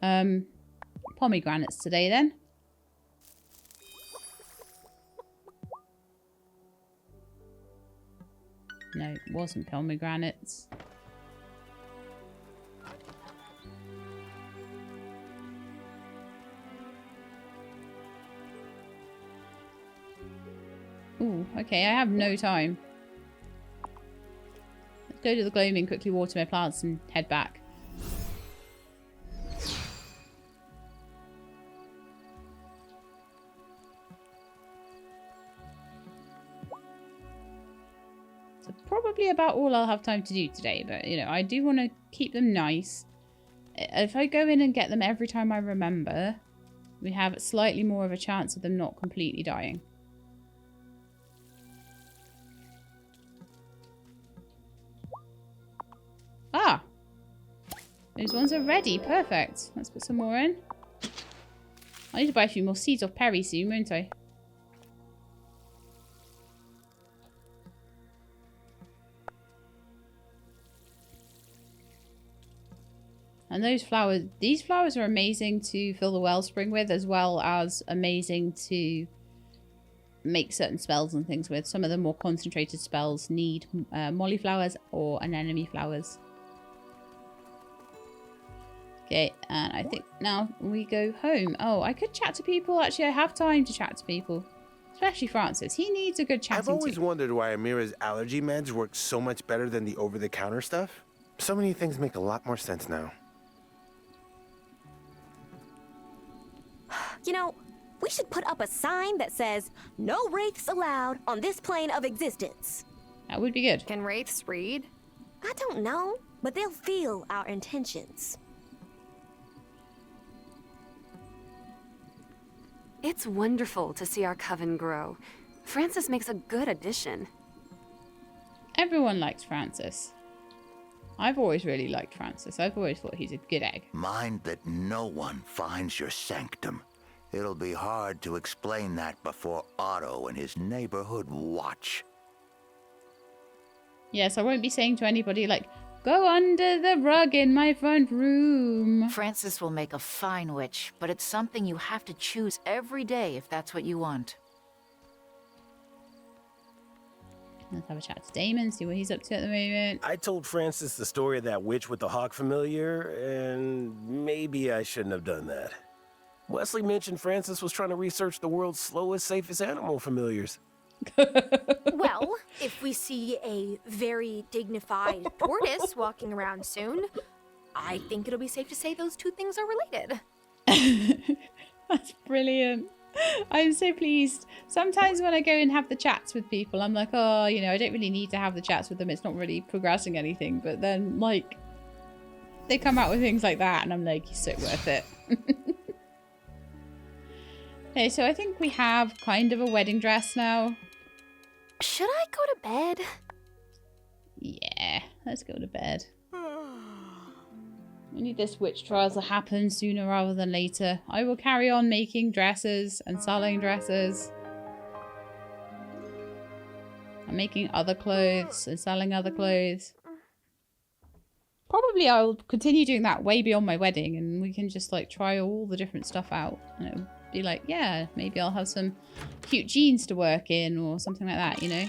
Pomegranates today then. No, it wasn't pomegranates. Ooh, okay, I have no time. Let's go to the gloaming, quickly water my plants and head back. Probably about all I'll have time to do today, but you know, I do want to keep them nice. If I go in and get them every time I remember, we have slightly more of a chance of them not completely dying. Ah! Those ones are ready. Perfect. Let's put some more in. I need to buy a few more seeds off Perry soon, won't I? And those flowers, these flowers are amazing to fill the wellspring with, as well as amazing to make certain spells and things with. Some of the more concentrated spells need molly flowers or anemone flowers. Okay, and I think now we go home. Oh, I could chat to people. Actually, I have time to chat to people. Especially Francis. He needs a good chatting to. I've always wondered why Amira's allergy meds work so much better than the over-the-counter stuff. So many things make a lot more sense now. You know, we should put up a sign that says, "No wraiths allowed on this plane of existence." That would be good. Can wraiths read? I don't know, but they'll feel our intentions. It's wonderful to see our coven grow. Francis makes a good addition. Everyone likes Francis. I've always really liked Francis. I've always thought he's a good egg. Mind that no one finds your sanctum. It'll be hard to explain that before Otto and his neighborhood watch. Yes, I won't be saying to anybody like, go under the rug in my front room. Francis will make a fine witch, but it's something you have to choose every day if that's what you want. Let's have a chat to Damon, see what he's up to at the moment. I told Francis the story of that witch with the hawk familiar, and maybe I shouldn't have done that. Wesley mentioned Francis was trying to research the world's slowest, safest animal familiars. Well, if we see a very dignified tortoise walking around soon, I think it'll be safe to say those two things are related. That's brilliant. I'm so pleased. Sometimes when I go and have the chats with people, I'm like, oh, you know, I don't really need to have the chats with them. It's not really progressing anything. But then, like, they come out with things like that, and I'm like, it's so worth it. Okay, so I think we have kind of a wedding dress now. Should I go to bed? Yeah, let's go to bed. We need this witch trial to happen sooner rather than later. I will carry on making dresses and selling dresses. I'm making other clothes and selling other clothes. probably I'll continue doing that way beyond my wedding, and we can just like try all the different stuff out. And it'll be like, yeah, maybe I'll have some cute jeans to work in or something like that, you know?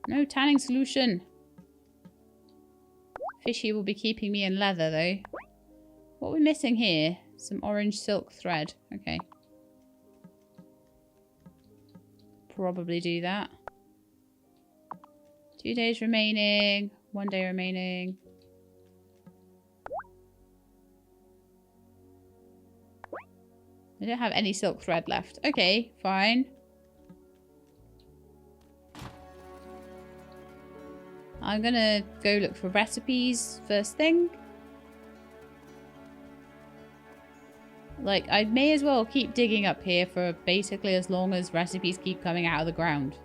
No tanning solution. Fishy will be keeping me in leather, though. What are we missing here? Some orange silk thread. Okay. Probably do that. 2 days remaining. 1 day remaining. I don't have any silk thread left. Okay, fine. I'm gonna go look for recipes first thing. Like, I may as well keep digging up here for basically as long as recipes keep coming out of the ground.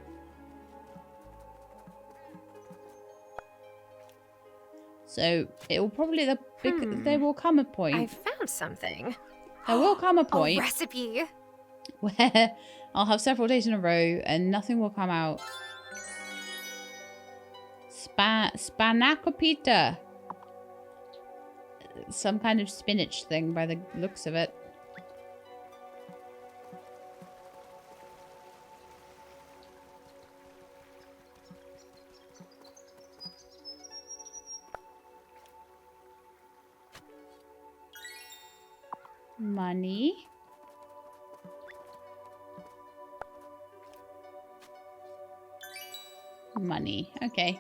So, it will probably... There will come a point... I found something. There will come a point... A recipe! Where I'll have several days in a row and nothing will come out. Spanakopita. Some kind of spinach thing by the looks of it. Money. Money. Okay.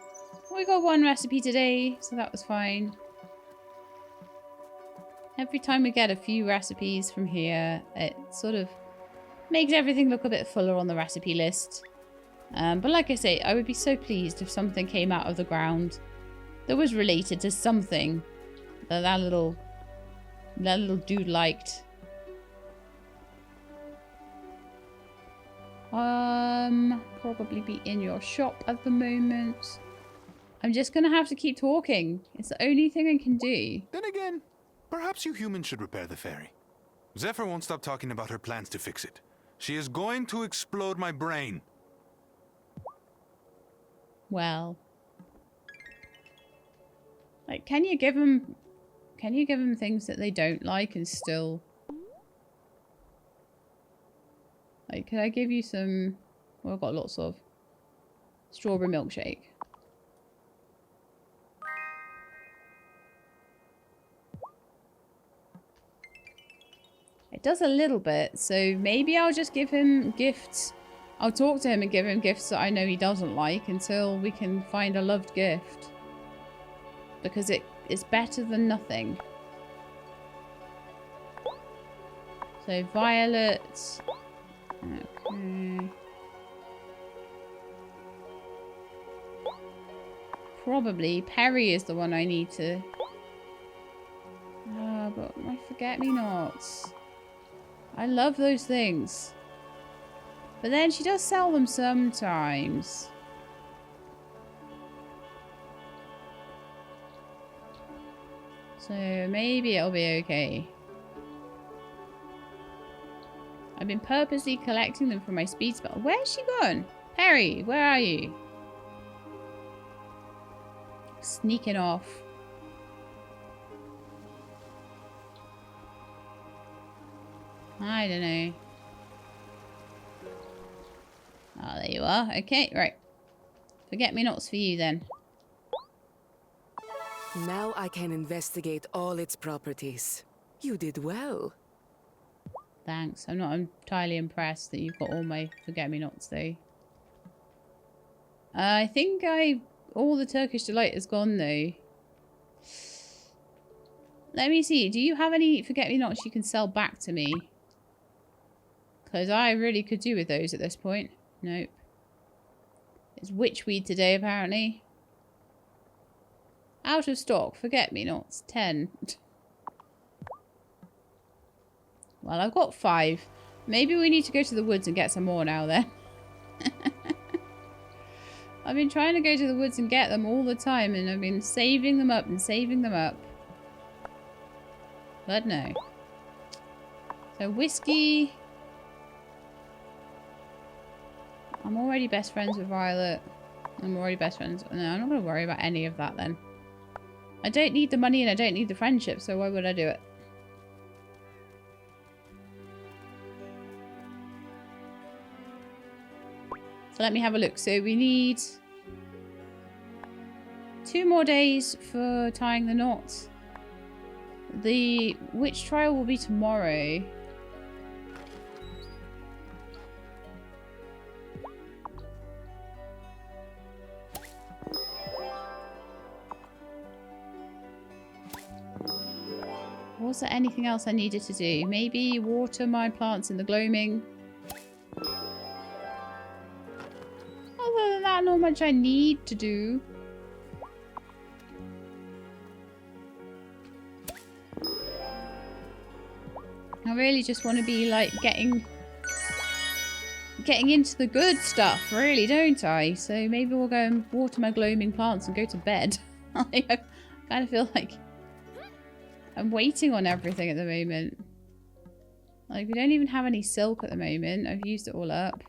We got 1 recipe today, so that was fine. Every time we get a few recipes from here, it sort of makes everything look a bit fuller on the recipe list. But like I say, I would be so pleased if something came out of the ground that was related to something that little dude liked. Probably be in your shop at the moment. I'm just gonna have to keep talking. It's the only thing I can do. Then again, perhaps you humans should repair the ferry. Zephyr won't stop talking about her plans to fix it. She is going to explode my brain. Well, like, can you give them things that they don't like and still, like, could I give you some? Well, I've got lots of strawberry milkshake. It does a little bit, so maybe I'll just give him gifts. I'll talk to him and give him gifts that I know he doesn't like until we can find a loved gift. Because it's better than nothing. So, violet. Okay. Probably Perry is the one I need to... Oh, but my forget-me-nots. I love those things. But then she does sell them sometimes. So maybe it'll be okay. I've been purposely collecting them for my speed spell. Where's she gone? Perry, where are you? Sneaking off. I don't know. Oh, there you are. Okay, right. Forget-me-nots for you then. Now I can investigate all its properties. You did well. Thanks. I'm not entirely impressed that you've got all my forget-me-nots though. I think all the Turkish Delight is gone though. Let me see. Do you have any forget-me-nots you can sell back to me? Because I really could do with those at this point. Nope. It's witchweed today apparently. Out of stock. Forget-me-nots. 10. Well, I've got 5. Maybe we need to go to the woods and get some more now then. I've been trying to go to the woods and get them all the time, and I've been saving them up and saving them up. But no. So whiskey. I'm already best friends with Violet. I'm already best friends. No, I'm not going to worry about any of that then. I don't need the money and I don't need the friendship, so why would I do it? So let me have a look. So we need 2 more days for tying the knots. The witch trial will be tomorrow. Was there anything else I needed to do? Maybe water my plants in the gloaming. Other than that, not much I need to do. I really just want to be like getting into the good stuff, really, don't I? So maybe we'll go and water my gloaming plants and go to bed. I kind of feel like I'm waiting on everything at the moment. Like, we don't even have any silk at the moment. I've used it all up.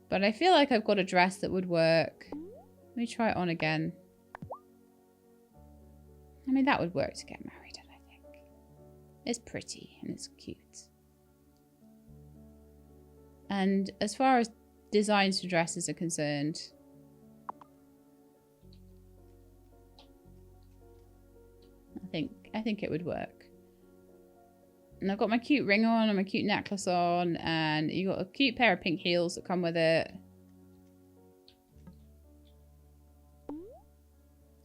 But I feel like I've got a dress that would work. Let me try it on again. I mean, that would work to get married in, I think. It's pretty and it's cute. And as far as designs for dresses are concerned, I think it would work. And I've got my cute ring on and my cute necklace on, and you got a cute pair of pink heels that come with it.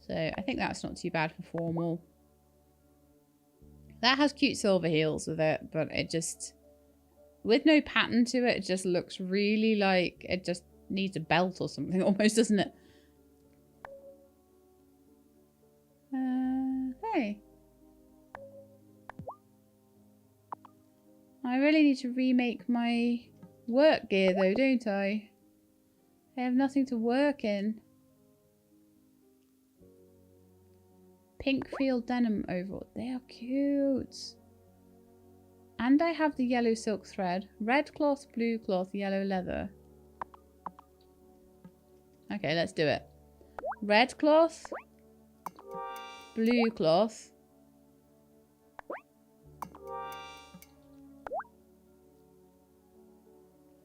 So I think that's not too bad for formal. That has cute silver heels with it, but it just, with no pattern to it, it just looks really like it just needs a belt or something almost, doesn't it? Hey. I really need to remake my work gear though, don't I? I have nothing to work in. Pink field denim overall. They are cute. And I have the yellow silk thread. Red cloth, blue cloth, yellow leather. Okay, let's do it. Red cloth. Blue cloth.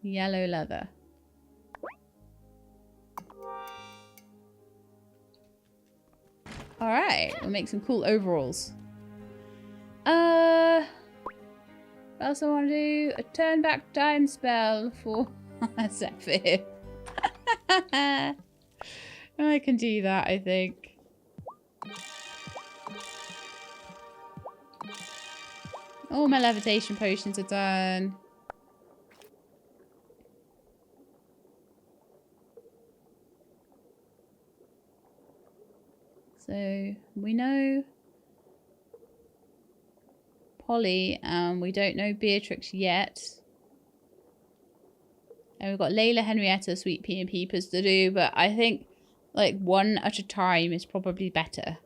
Yellow leather. Alright, we'll make some cool overalls. What else I want to do? A turn back time spell for Zephyr. I can do that, I think. All my levitation potions are done. So we know Polly, we don't know Beatrix yet. And we've got Layla, Henrietta, Sweet Pea and Peepers to do, but I think like one at a time is probably better.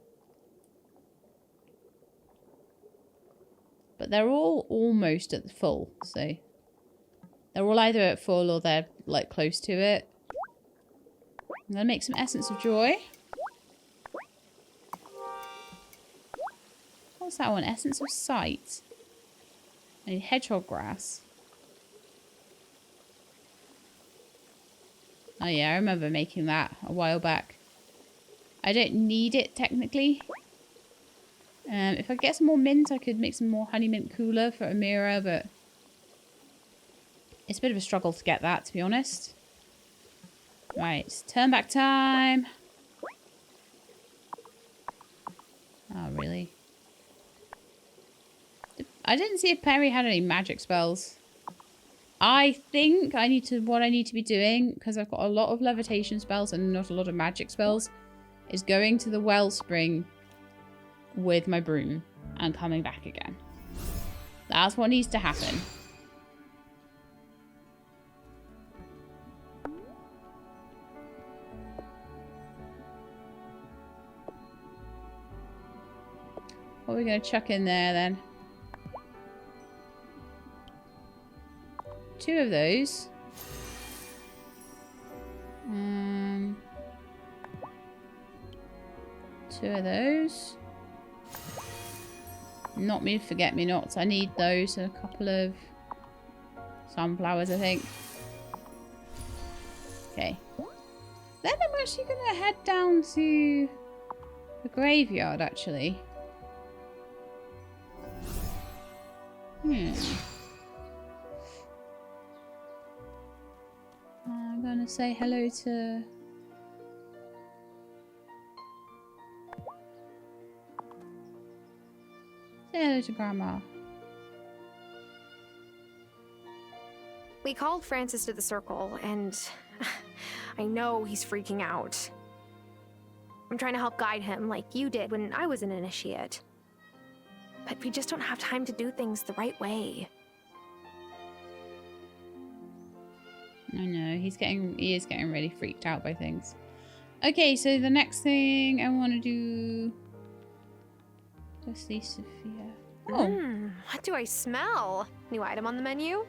But they're all almost at the full, so they're all either at full or they're like close to it. I'm gonna make some Essence of Joy. What's that one? Essence of Sight. I need hedgehog grass. Oh yeah, I remember making that a while back. I don't need it technically. If I get some more mint, I could make some more honey mint cooler for Amira, but it's a bit of a struggle to get that, to be honest. Right, turn back time. Oh, really? I didn't see if Perry had any magic spells. I think what I need to be doing, because I've got a lot of levitation spells and not a lot of magic spells, is going to the wellspring with my broom and coming back again. That's what needs to happen. What are we going to chuck in there then? 2 of those. 2 of those. Not me forget-me-nots. I need those and a couple of sunflowers, I think. Okay. Then I'm actually going to head down to the graveyard, actually. I'm going to say hello to... Say hello to Grandma. We called Francis to the circle, and I know he's freaking out. I'm trying to help guide him like you did when I was an initiate. But we just don't have time to do things the right way. I know, he is getting really freaked out by things. Okay, so the next thing I want to do... Just see Sophia. Oh. What do I smell? New item on the menu?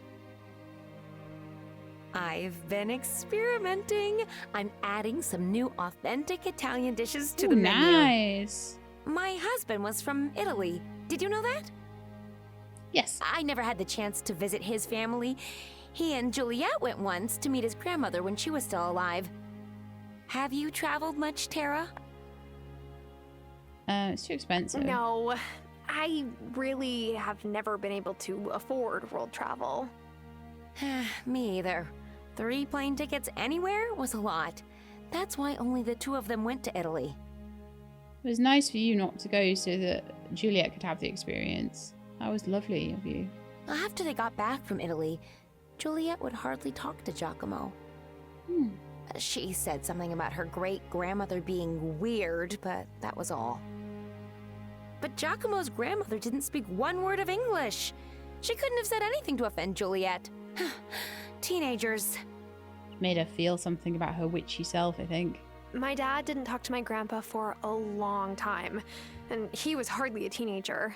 I've been experimenting. I'm adding some new authentic Italian dishes to the menu. Nice. My husband was from Italy. Did you know that? Yes. I never had the chance to visit his family. He and Juliet went once to meet his grandmother when she was still alive. Have you traveled much, Tara? It's too expensive. No, I really have never been able to afford world travel. Me either. 3 plane tickets anywhere was a lot. That's why only the 2 of them went to Italy. It was nice for you not to go so that Juliet could have the experience. That was lovely of you. After they got back from Italy, Juliet would hardly talk to Giacomo. She said something about her great-grandmother being weird, but that was all. But Giacomo's grandmother didn't speak 1 word of English. She couldn't have said anything to offend Juliet. Teenagers. Made her feel something about her witchy self, I think. My dad didn't talk to my grandpa for a long time, and he was hardly a teenager.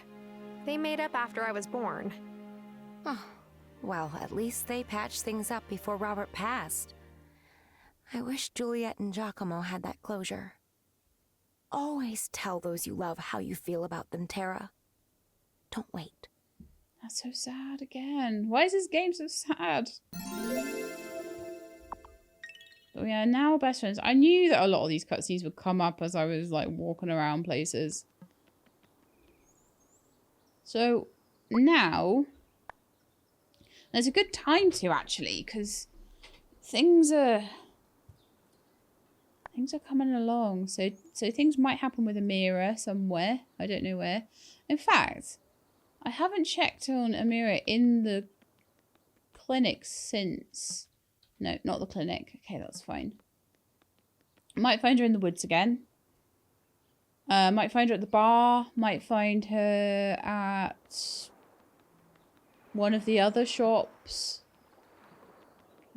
They made up after I was born. Oh, well, at least they patched things up before Robert passed. I wish Juliet and Giacomo had that closure. Always tell those you love how you feel about them, Tara. Don't wait. That's so sad again. Why is this game so sad? But we are now best friends. I knew that a lot of these cutscenes would come up as I was like walking around places. So now there's a good time to actually, because things are coming along. So things might happen with Amira somewhere. I don't know where. In fact, I haven't checked on Amira in the clinic since... No, not the clinic. Okay, that's fine. Might find her in the woods again. Might find her at the bar. Might find her at one of the other shops.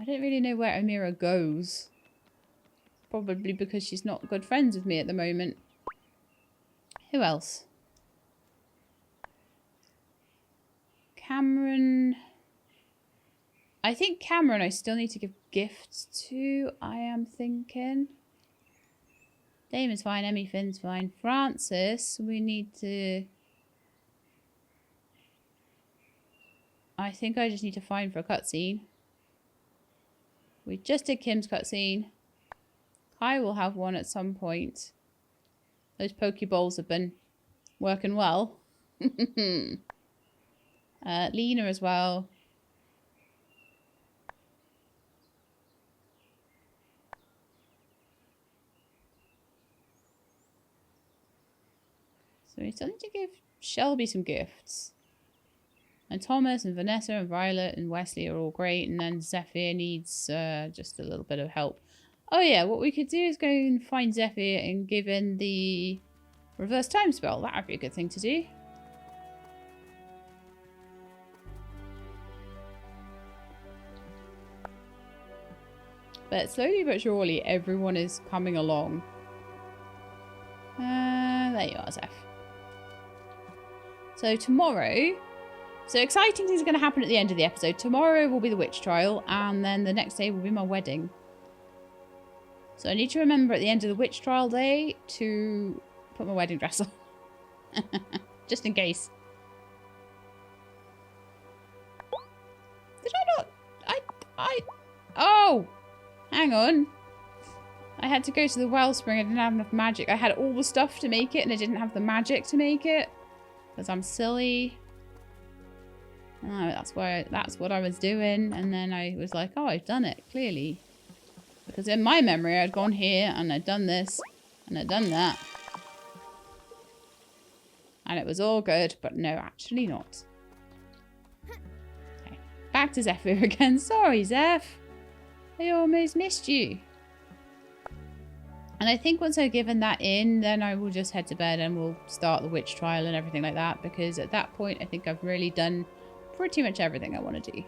I don't really know where Amira goes. Probably because she's not good friends with me at the moment. Who else? Cameron. I think Cameron I still need to give gifts to, I am thinking. Damon's fine, Emmy Finn's fine. Francis, we need to... I think I just need to find for a cutscene. We just did Kim's cutscene. I will have one at some point. Those Pokeballs have been working well. Lina as well. So we still need to give Shelby some gifts. And Thomas and Vanessa and Violet and Wesley are all great. And then Zephyr needs just a little bit of help. Oh yeah, what we could do is go and find Zephyr and give in the reverse time spell. That would be a good thing to do. But slowly but surely, everyone is coming along. There you are, Zeph. So tomorrow... So exciting things are going to happen at the end of the episode. Tomorrow will be the witch trial, and then the next day will be my wedding. So I need to remember at the end of the witch trial day to put my wedding dress on. Just in case. Did I not? Oh! Hang on. I had to go to the wellspring. I didn't have enough magic. I had all the stuff to make it, and I didn't have the magic to make it. Because I'm silly. Oh, that's what I was doing. And then I was like, oh, I've done it, clearly. Because in my memory, I'd gone here, and I'd done this, and I'd done that. And it was all good, but no, actually not. Okay, back to Zephyr again. Sorry, Zeph. I almost missed you. And I think once I've given that in, then I will just head to bed and we'll start the witch trial and everything like that. Because at that point, I think I've really done pretty much everything I want to do.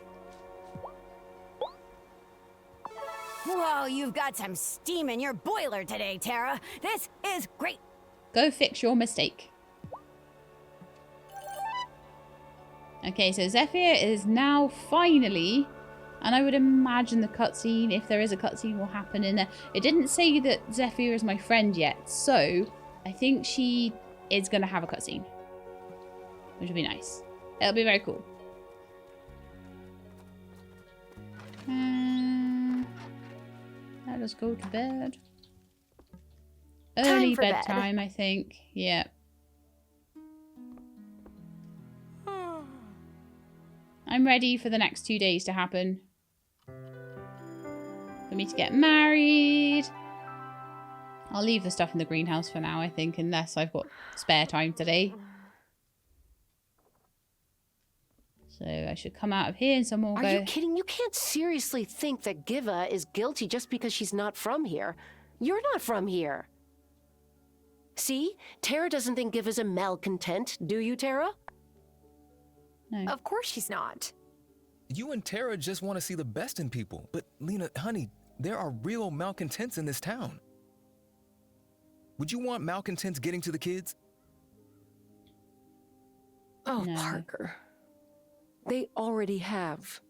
Whoa, you've got some steam in your boiler today, Tara. This is great. Go fix your mistake. Okay, so Zephyr is now finally... And I would imagine the cutscene, if there is a cutscene, will happen in there. It didn't say that Zephyr is my friend yet, so I think she is going to have a cutscene. Which would be nice. It'll be very cool. Let us go to bed. Early bedtime, I think. Yeah. I'm ready for the next 2 days to happen. For me to get married. I'll leave the stuff in the greenhouse for now, I think, unless I've got spare time today. So I should come out of here and someone will go... Are you kidding? You can't seriously think that Giva is guilty just because she's not from here. You're not from here. See? Tara doesn't think Giva's a malcontent, do you, Tara? No. Of course she's not. You and Tara just want to see the best in people. But Lina, honey, there are real malcontents in this town. Would you want malcontents getting to the kids? Oh, No. Parker. They already have.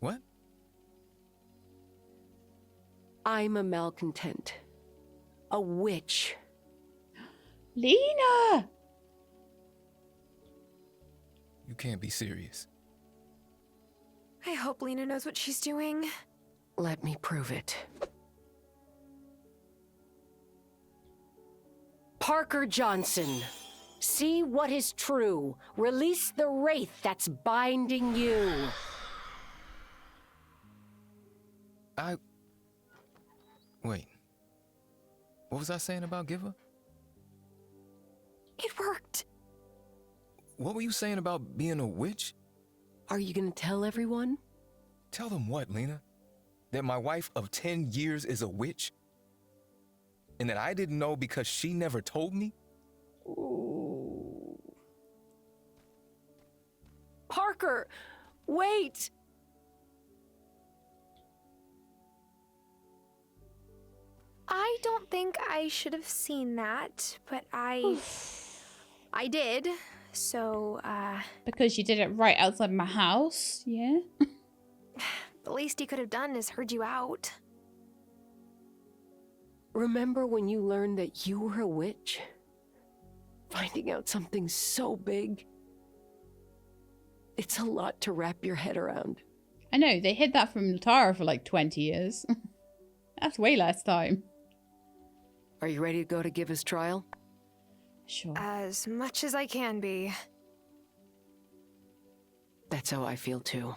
What? I'm a malcontent. A witch. Lina! You can't be serious. I hope Lina knows what she's doing. Let me prove it. Parker Johnson, see what is true. Release the wraith that's binding you. Wait. What was I saying about Giva? It worked. What were you saying about being a witch? Are you gonna tell everyone? Tell them what, Lina? That my wife of 10 years is a witch? And that I didn't know because she never told me? Ooh. Parker, wait! I don't think I should have seen that, but I did. So, Because you did it right outside my house, yeah? the least he could have done is heard you out. Remember when you learned that you were a witch? Finding out something so big. It's a lot to wrap your head around. I know, they hid that from Tara for like 20 years. That's way less time. Are you ready to go to Giva's trial? Sure. As much as I can be. That's how I feel too.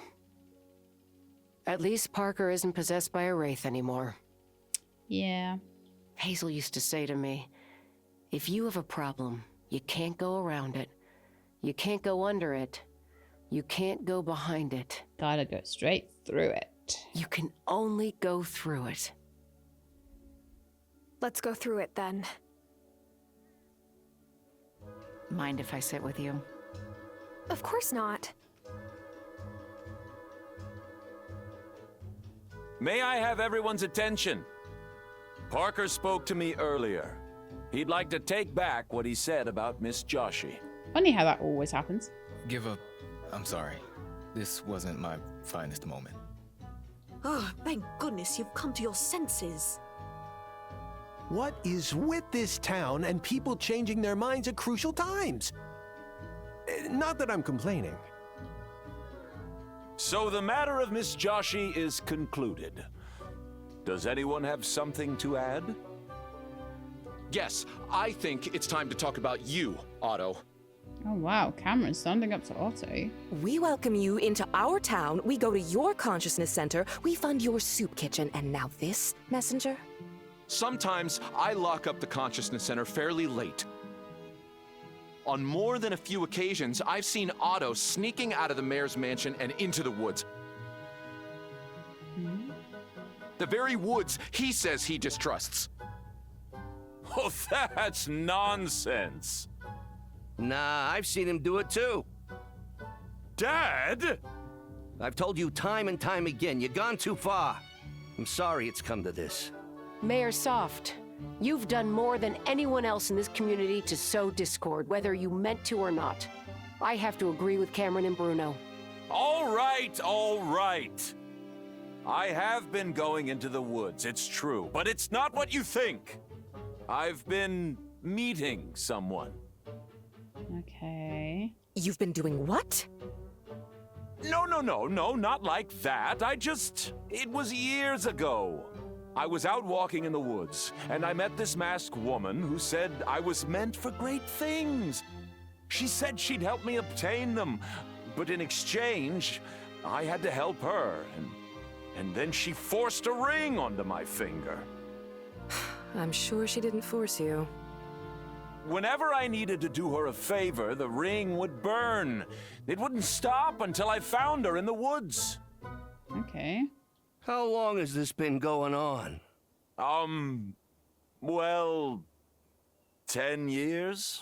At least Parker isn't possessed by a wraith anymore. Yeah. Hazel used to say to me, if you have a problem, you can't go around it. You can't go under it. You can't go behind it. Gotta go straight through it. You can only go through it. Let's go through it then. Mind if I sit with you? Of course not. May I have everyone's attention? Parker spoke to me earlier. He'd like to take back what he said about Miss Joshi. Funny how that always happens. I'm sorry. This wasn't my finest moment. Oh, thank goodness you've come to your senses. What is with this town and people changing their minds at crucial times? Not that I'm complaining. So the matter of Miss Joshi is concluded. Does anyone have something to add? Yes, I think it's time to talk about you, Otto. Oh wow, Cameron's standing up to Otto. We welcome you into our town, we go to your consciousness center, we fund your soup kitchen, and now this, messenger? Sometimes I lock up the consciousness center fairly late. On more than a few occasions, I've seen Otto sneaking out of the mayor's mansion and into the woods. The very woods he says he distrusts. Oh, that's nonsense. Nah, I've seen him do it too. Dad? I've told you time and time again, you've gone too far. I'm sorry it's come to this. Mayor Soft, you've done more than anyone else in this community to sow discord, whether you meant to or not. I have to agree with Cameron and Bruno. All right, all right. I have been going into the woods, it's true, but it's not what you think. I've been meeting someone. Okay. You've been doing what? No, not like that. It was years ago. I was out walking in the woods, and I met this masked woman who said I was meant for great things. She said she'd help me obtain them, but in exchange, I had to help her, and then she forced a ring onto my finger. I'm sure she didn't force you. Whenever I needed to do her a favor, the ring would burn. It wouldn't stop until I found her in the woods. Okay. How long has this been going on? Well, 10 years?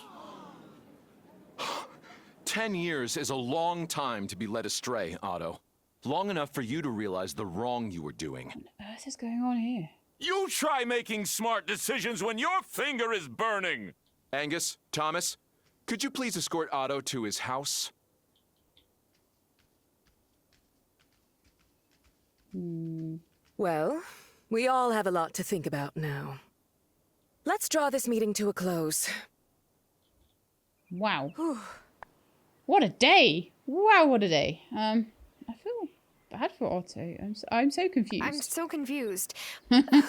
10 years is a long time to be led astray, Otto. Long enough for you to realize the wrong you were doing. What on earth is going on here? You try making smart decisions when your finger is burning! Angus, Thomas, could you please escort Otto to his house? Well, we all have a lot to think about now. Let's draw this meeting to a close. Wow. What a day! Wow, what a day. I feel bad for Otto. I'm so confused. I'm so confused.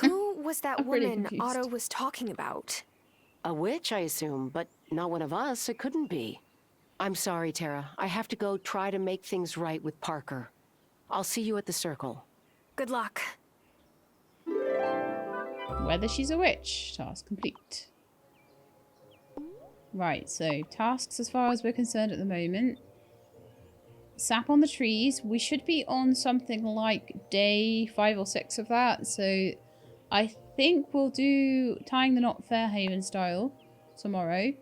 Who was that woman Otto was talking about? A witch, I assume, but not one of us. It couldn't be. I'm sorry, Tara. I have to go try to make things right with Parker. I'll see you at the circle. Good luck. Whether she's a witch. Task complete. Right, so tasks as far as we're concerned at the moment. Sap on the trees. We should be on something like day 5 or 6 of that. So I think we'll do tying the knot Fairhaven style tomorrow.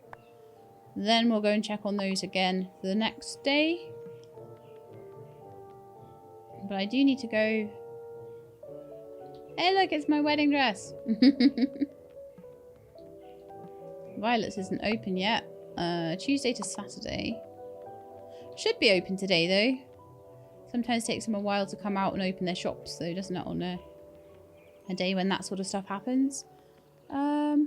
Then we'll go and check on those again the next day. But I do need to go. Hey, look, it's my wedding dress. Violet's isn't open yet. Tuesday to Saturday. Should be open today, though. Sometimes it takes them a while to come out and open their shops, though, doesn't it, on a day when that sort of stuff happens. So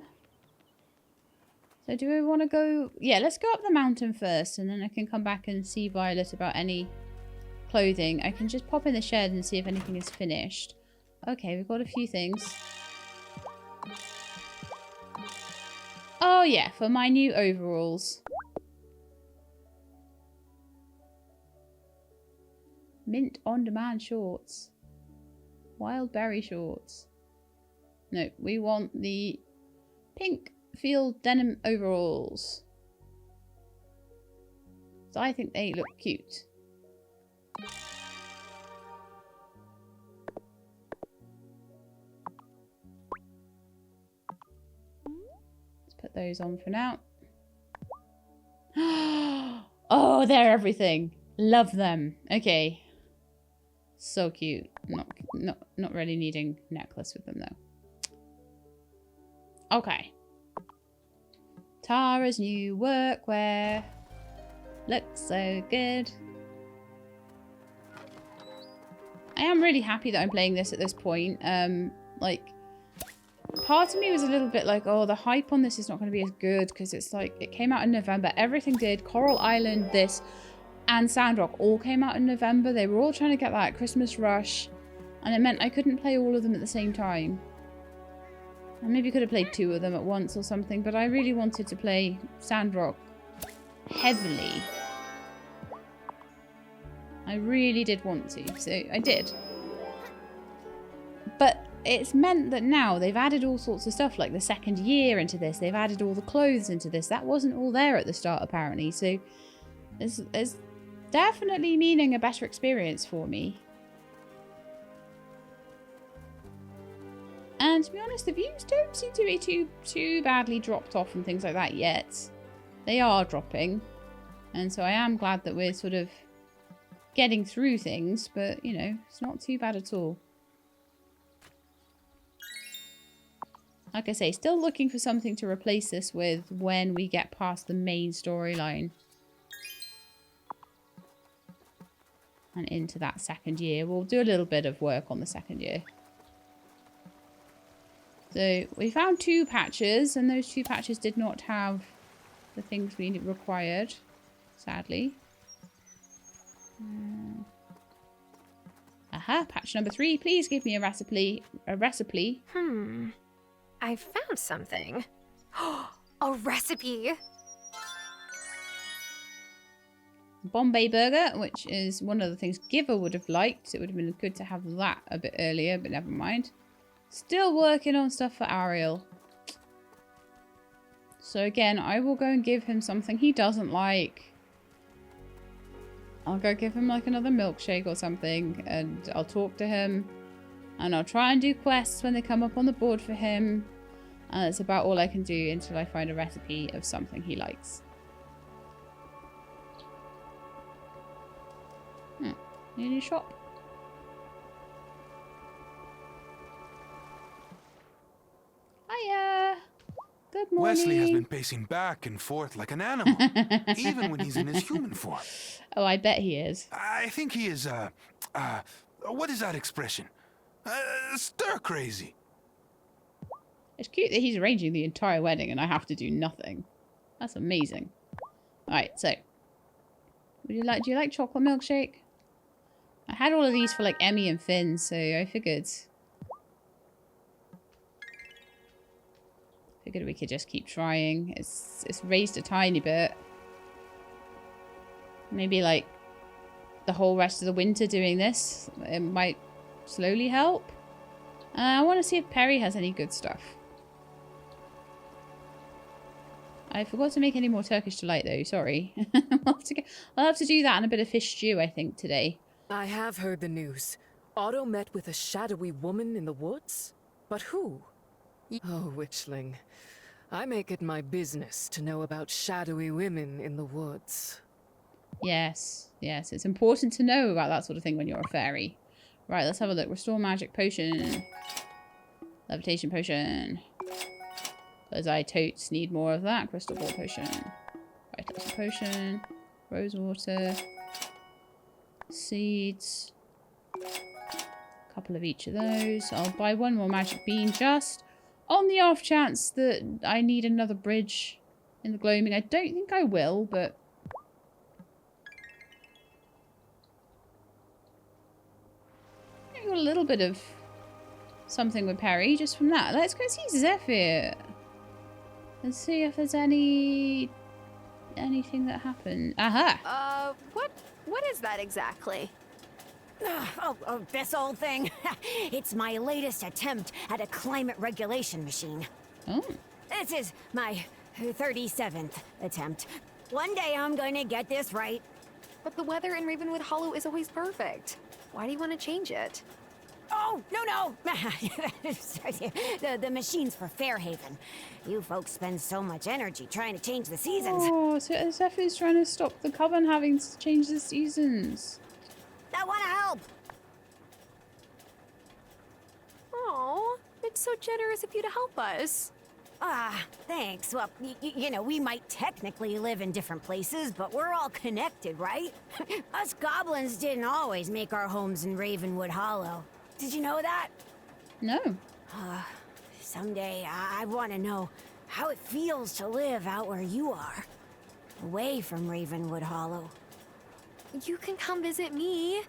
do we want to go... Yeah, let's go up the mountain first, and then I can come back and see Violet about any clothing. I can just pop in the shed and see if anything is finished. Okay, we've got a few things. Oh, yeah, for my new overalls. Mint on-demand shorts. Wild berry shorts. No, we want the pink field denim overalls. So I think they look cute. Let's put those on for now. Oh, they're everything. Love them. Okay. So cute. Not really needing a necklace with them though. Okay. Tara's new workwear. Looks so good. I am really happy that I'm playing this at this point. Like, part of me was a little bit like, oh, the hype on this is not going to be as good because it's like, it came out in November. Everything did. Coral Island, this, and Sandrock all came out in November. They were all trying to get that Christmas rush. And it meant I couldn't play all of them at the same time. I maybe could have played 2 of them at once or something, but I really wanted to play Sandrock heavily. I really did want to, so I did. But it's meant that now they've added all sorts of stuff, like the second year into this. They've added all the clothes into this. That wasn't all there at the start, apparently. So it's definitely meaning a better experience for me. And to be honest, the views don't seem to be too badly dropped off and things like that yet. They are dropping. And so I am glad that we're sort of getting through things, but, you know, it's not too bad at all. Like I say, still looking for something to replace this with when we get past the main storyline. And into that second year. We'll do a little bit of work on the second year. So we found 2 patches, and those 2 patches did not have the things we required, sadly. Aha, patch number 3. Please give me a recipe. I found something. A recipe! Bombay burger, which is one of the things Giver would have liked. It would have been good to have that a bit earlier, but never mind. Still working on stuff for Ariel. So again, I will go and give him something he doesn't like. I'll go give him like another milkshake or something, and I'll talk to him. And I'll try and do quests when they come up on the board for him. And that's about all I can do until I find a recipe of something he likes. New shop. Hiya. Good morning. Wesley has been pacing back and forth like an animal, even when he's in his human form. Oh, I bet he is. I think he is, what is that expression? Stir crazy. It's cute that he's arranging the entire wedding and I have to do nothing. That's amazing. Alright, so. Do you like chocolate milkshake? I had all of these for like Emmy and Finn, so I figured we could just keep trying. It's raised a tiny bit. Maybe like the whole rest of the winter doing this, it might slowly help. I want to see if Perry has any good stuff. I forgot to make any more Turkish delight though, sorry. I'll have to do that and a bit of fish stew, I think, today. I have heard the news. Otto met with a shadowy woman in the woods? But who? Oh, Witchling. I make it my business to know about shadowy women in the woods. Yes, yes. It's important to know about that sort of thing when you're a fairy. Right, let's have a look. Restore magic potion. Levitation potion. Because I totes need more of that. Crystal ball potion. Vitality potion. Rose water. Seeds. A couple of each of those. I'll buy 1 more magic bean just on the off chance that I need another bridge in the gloaming. I don't think I will, but I got a little bit of something with Perry just from that. Let's go see Zephyr. Let's see if there's anything that happened. Aha! What is that exactly? Oh, this old thing. It's my latest attempt at a climate regulation machine. Oh. This is my 37th attempt. One day I'm going to get this right. But the weather in Ravenwood Hollow is always perfect. Why do you want to change it? Oh, no. the machine's for Fairhaven. You folks spend so much energy trying to change the seasons. Oh, so Zephyr's trying to stop the coven having to change the seasons. I want to help. Oh, it's so generous of you to help us. Thanks. Well, you know, we might technically live in different places, but we're all connected, right? Us goblins didn't always make our homes in Ravenwood Hollow. Did you know that? No. Someday I want to know how it feels to live out where you are, away from Ravenwood Hollow. You can come visit me.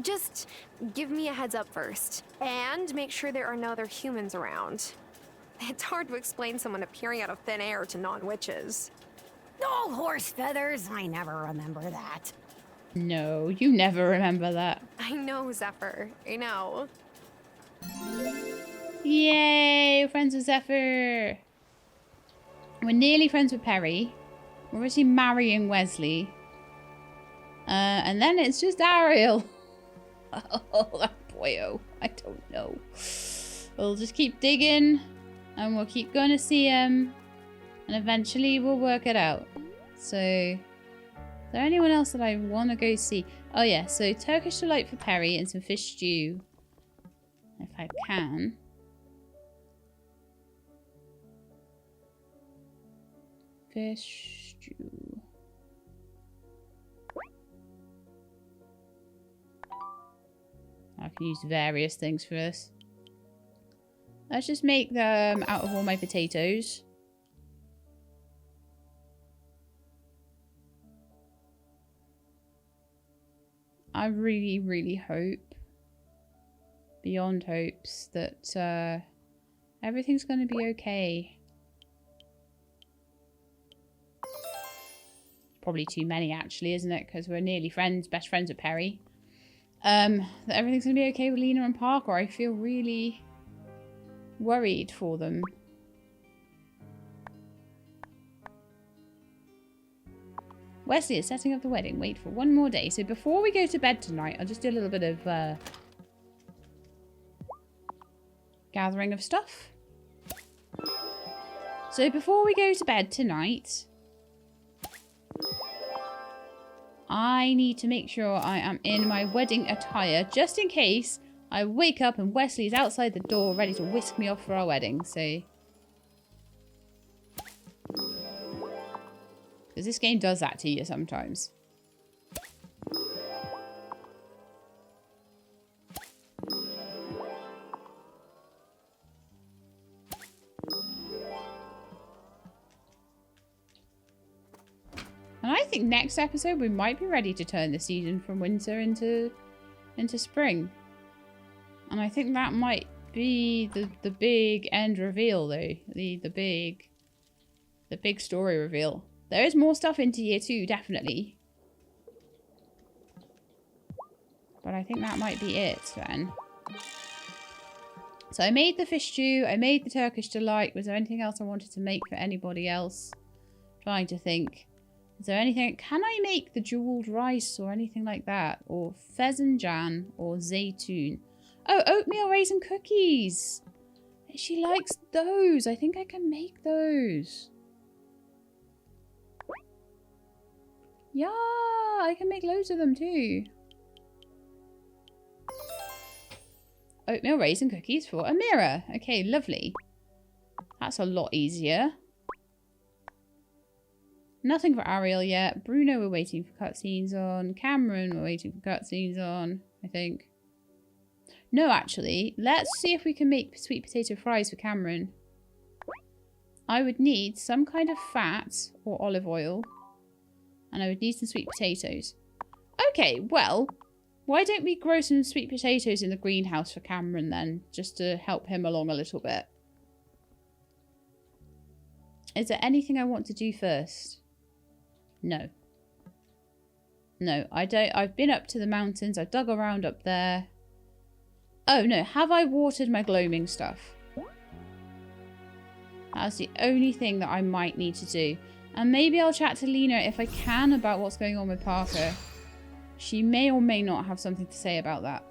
Just give me a heads up first. And make sure there are no other humans around. It's hard to explain someone appearing out of thin air to non-witches. Oh, horse feathers! I never remember that. No, you never remember that. I know, Zephyr. I know. Yay! Friends with Zephyr. We're nearly friends with Perry. We're obviously marrying Wesley. And then it's just Ariel. Oh, that boyo. I don't know. We'll just keep digging. And we'll keep going to see him. And eventually we'll work it out. So, is there anyone else that I want to go see? Oh yeah, so Turkish Delight for Perry and some fish stew. If I can. Fish stew. I can use various things for this. Let's just make them out of all my potatoes. I really, really hope, beyond hopes, that everything's going to be okay. Probably too many, actually, isn't it? Because we're nearly friends, best friends with Perry. That everything's going to be okay with Lina and Parker. I feel really worried for them. Wesley is setting up the wedding. Wait for one more day. So before we go to bed tonight, I'll just do a little bit of gathering of stuff. So before we go to bed tonight, I need to make sure I am in my wedding attire, just in case I wake up and Wesley is outside the door ready to whisk me off for our wedding. So, because this game does that to you sometimes. And I think next episode we might be ready to turn the season from winter into spring. And I think that might be the big end reveal though. The big story reveal. There is more stuff into year 2, definitely. But I think that might be it then. So I made the fish stew. I made the Turkish Delight. Was there anything else I wanted to make for anybody else? Trying to think. Is there anything? Can I make the jeweled rice or anything like that? Or fezanjan or zaytun? Oh, oatmeal raisin cookies. She likes those. I think I can make those. Yeah, I can make loads of them too. Oatmeal raisin cookies for Amira. Okay, lovely. That's a lot easier. Nothing for Ariel yet. Bruno we're waiting for cutscenes on. Cameron we're waiting for cutscenes on, I think. No, actually. Let's see if we can make sweet potato fries for Cameron. I would need some kind of fat or olive oil. And I would need some sweet potatoes. Okay, well, why don't we grow some sweet potatoes in the greenhouse for Cameron then? Just to help him along a little bit. Is there anything I want to do first? No. No, I don't. I've been up to the mountains. I dug around up there. Oh, no. Have I watered my gloaming stuff? That's the only thing that I might need to do. And maybe I'll chat to Lina if I can about what's going on with Parker. She may or may not have something to say about that.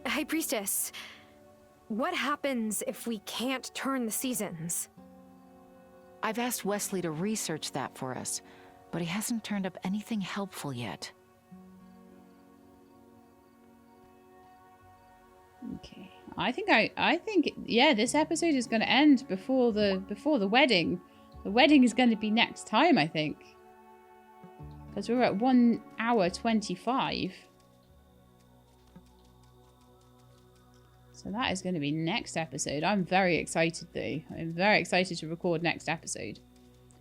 High Priestess, what happens if we can't turn the seasons? I've asked Wesley to research that for us, but he hasn't turned up anything helpful yet. Okay. I think yeah, this episode is going to end before the wedding. The wedding is going to be next time, I think. Because we're at 1 hour 25. So that is going to be next episode. I'm very excited though. I'm very excited to record next episode.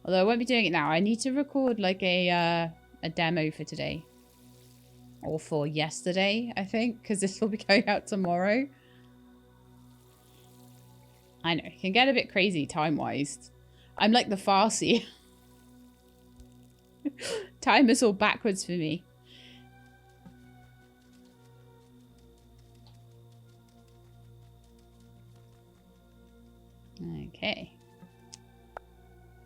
Although I won't be doing it now. I need to record like a demo for today. Or for yesterday, I think. Because this will be going out tomorrow. I know. It can get a bit crazy time-wise. I'm like the Farsi. Time is all backwards for me. Okay.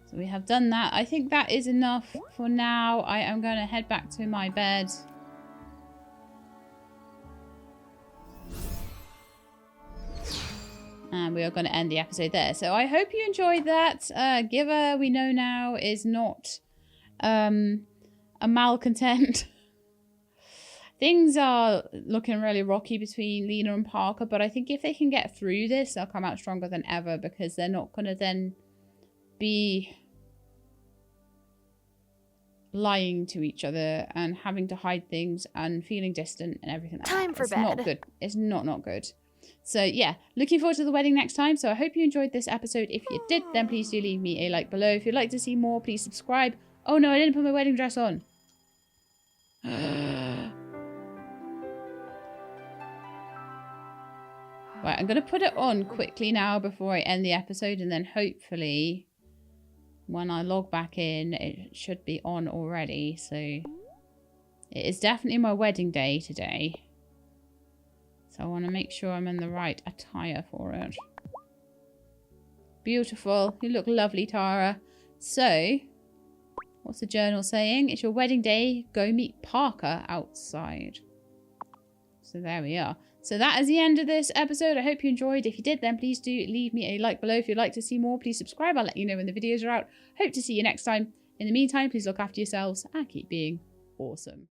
So we have done that. I think that is enough for now. I am going to head back to my bed. And we are going to end the episode there. So I hope you enjoyed that. Giver, we know now, is not a malcontent. Things are looking really rocky between Lina and Parker, but I think if they can get through this, they'll come out stronger than ever, because they're not going to then be lying to each other and having to hide things and feeling distant and everything like that. Time for it's bed. Not good. It's not good. So yeah, looking forward to the wedding next time. So I hope you enjoyed this episode. If you did, then please do leave me a like below. If you'd like to see more, please subscribe. Oh no, I didn't put my wedding dress on. Right, I'm going to put it on quickly now before I end the episode, and then hopefully when I log back in, it should be on already. So it is definitely my wedding day today. So I want to make sure I'm in the right attire for it. Beautiful. You look lovely, Tara. So, what's the journal saying? It's your wedding day. Go meet Parker outside. So there we are. So that is the end of this episode. I hope you enjoyed. If you did, then please do leave me a like below. If you'd like to see more, please subscribe. I'll let you know when the videos are out. Hope to see you next time. In the meantime, please look after yourselves and keep being awesome.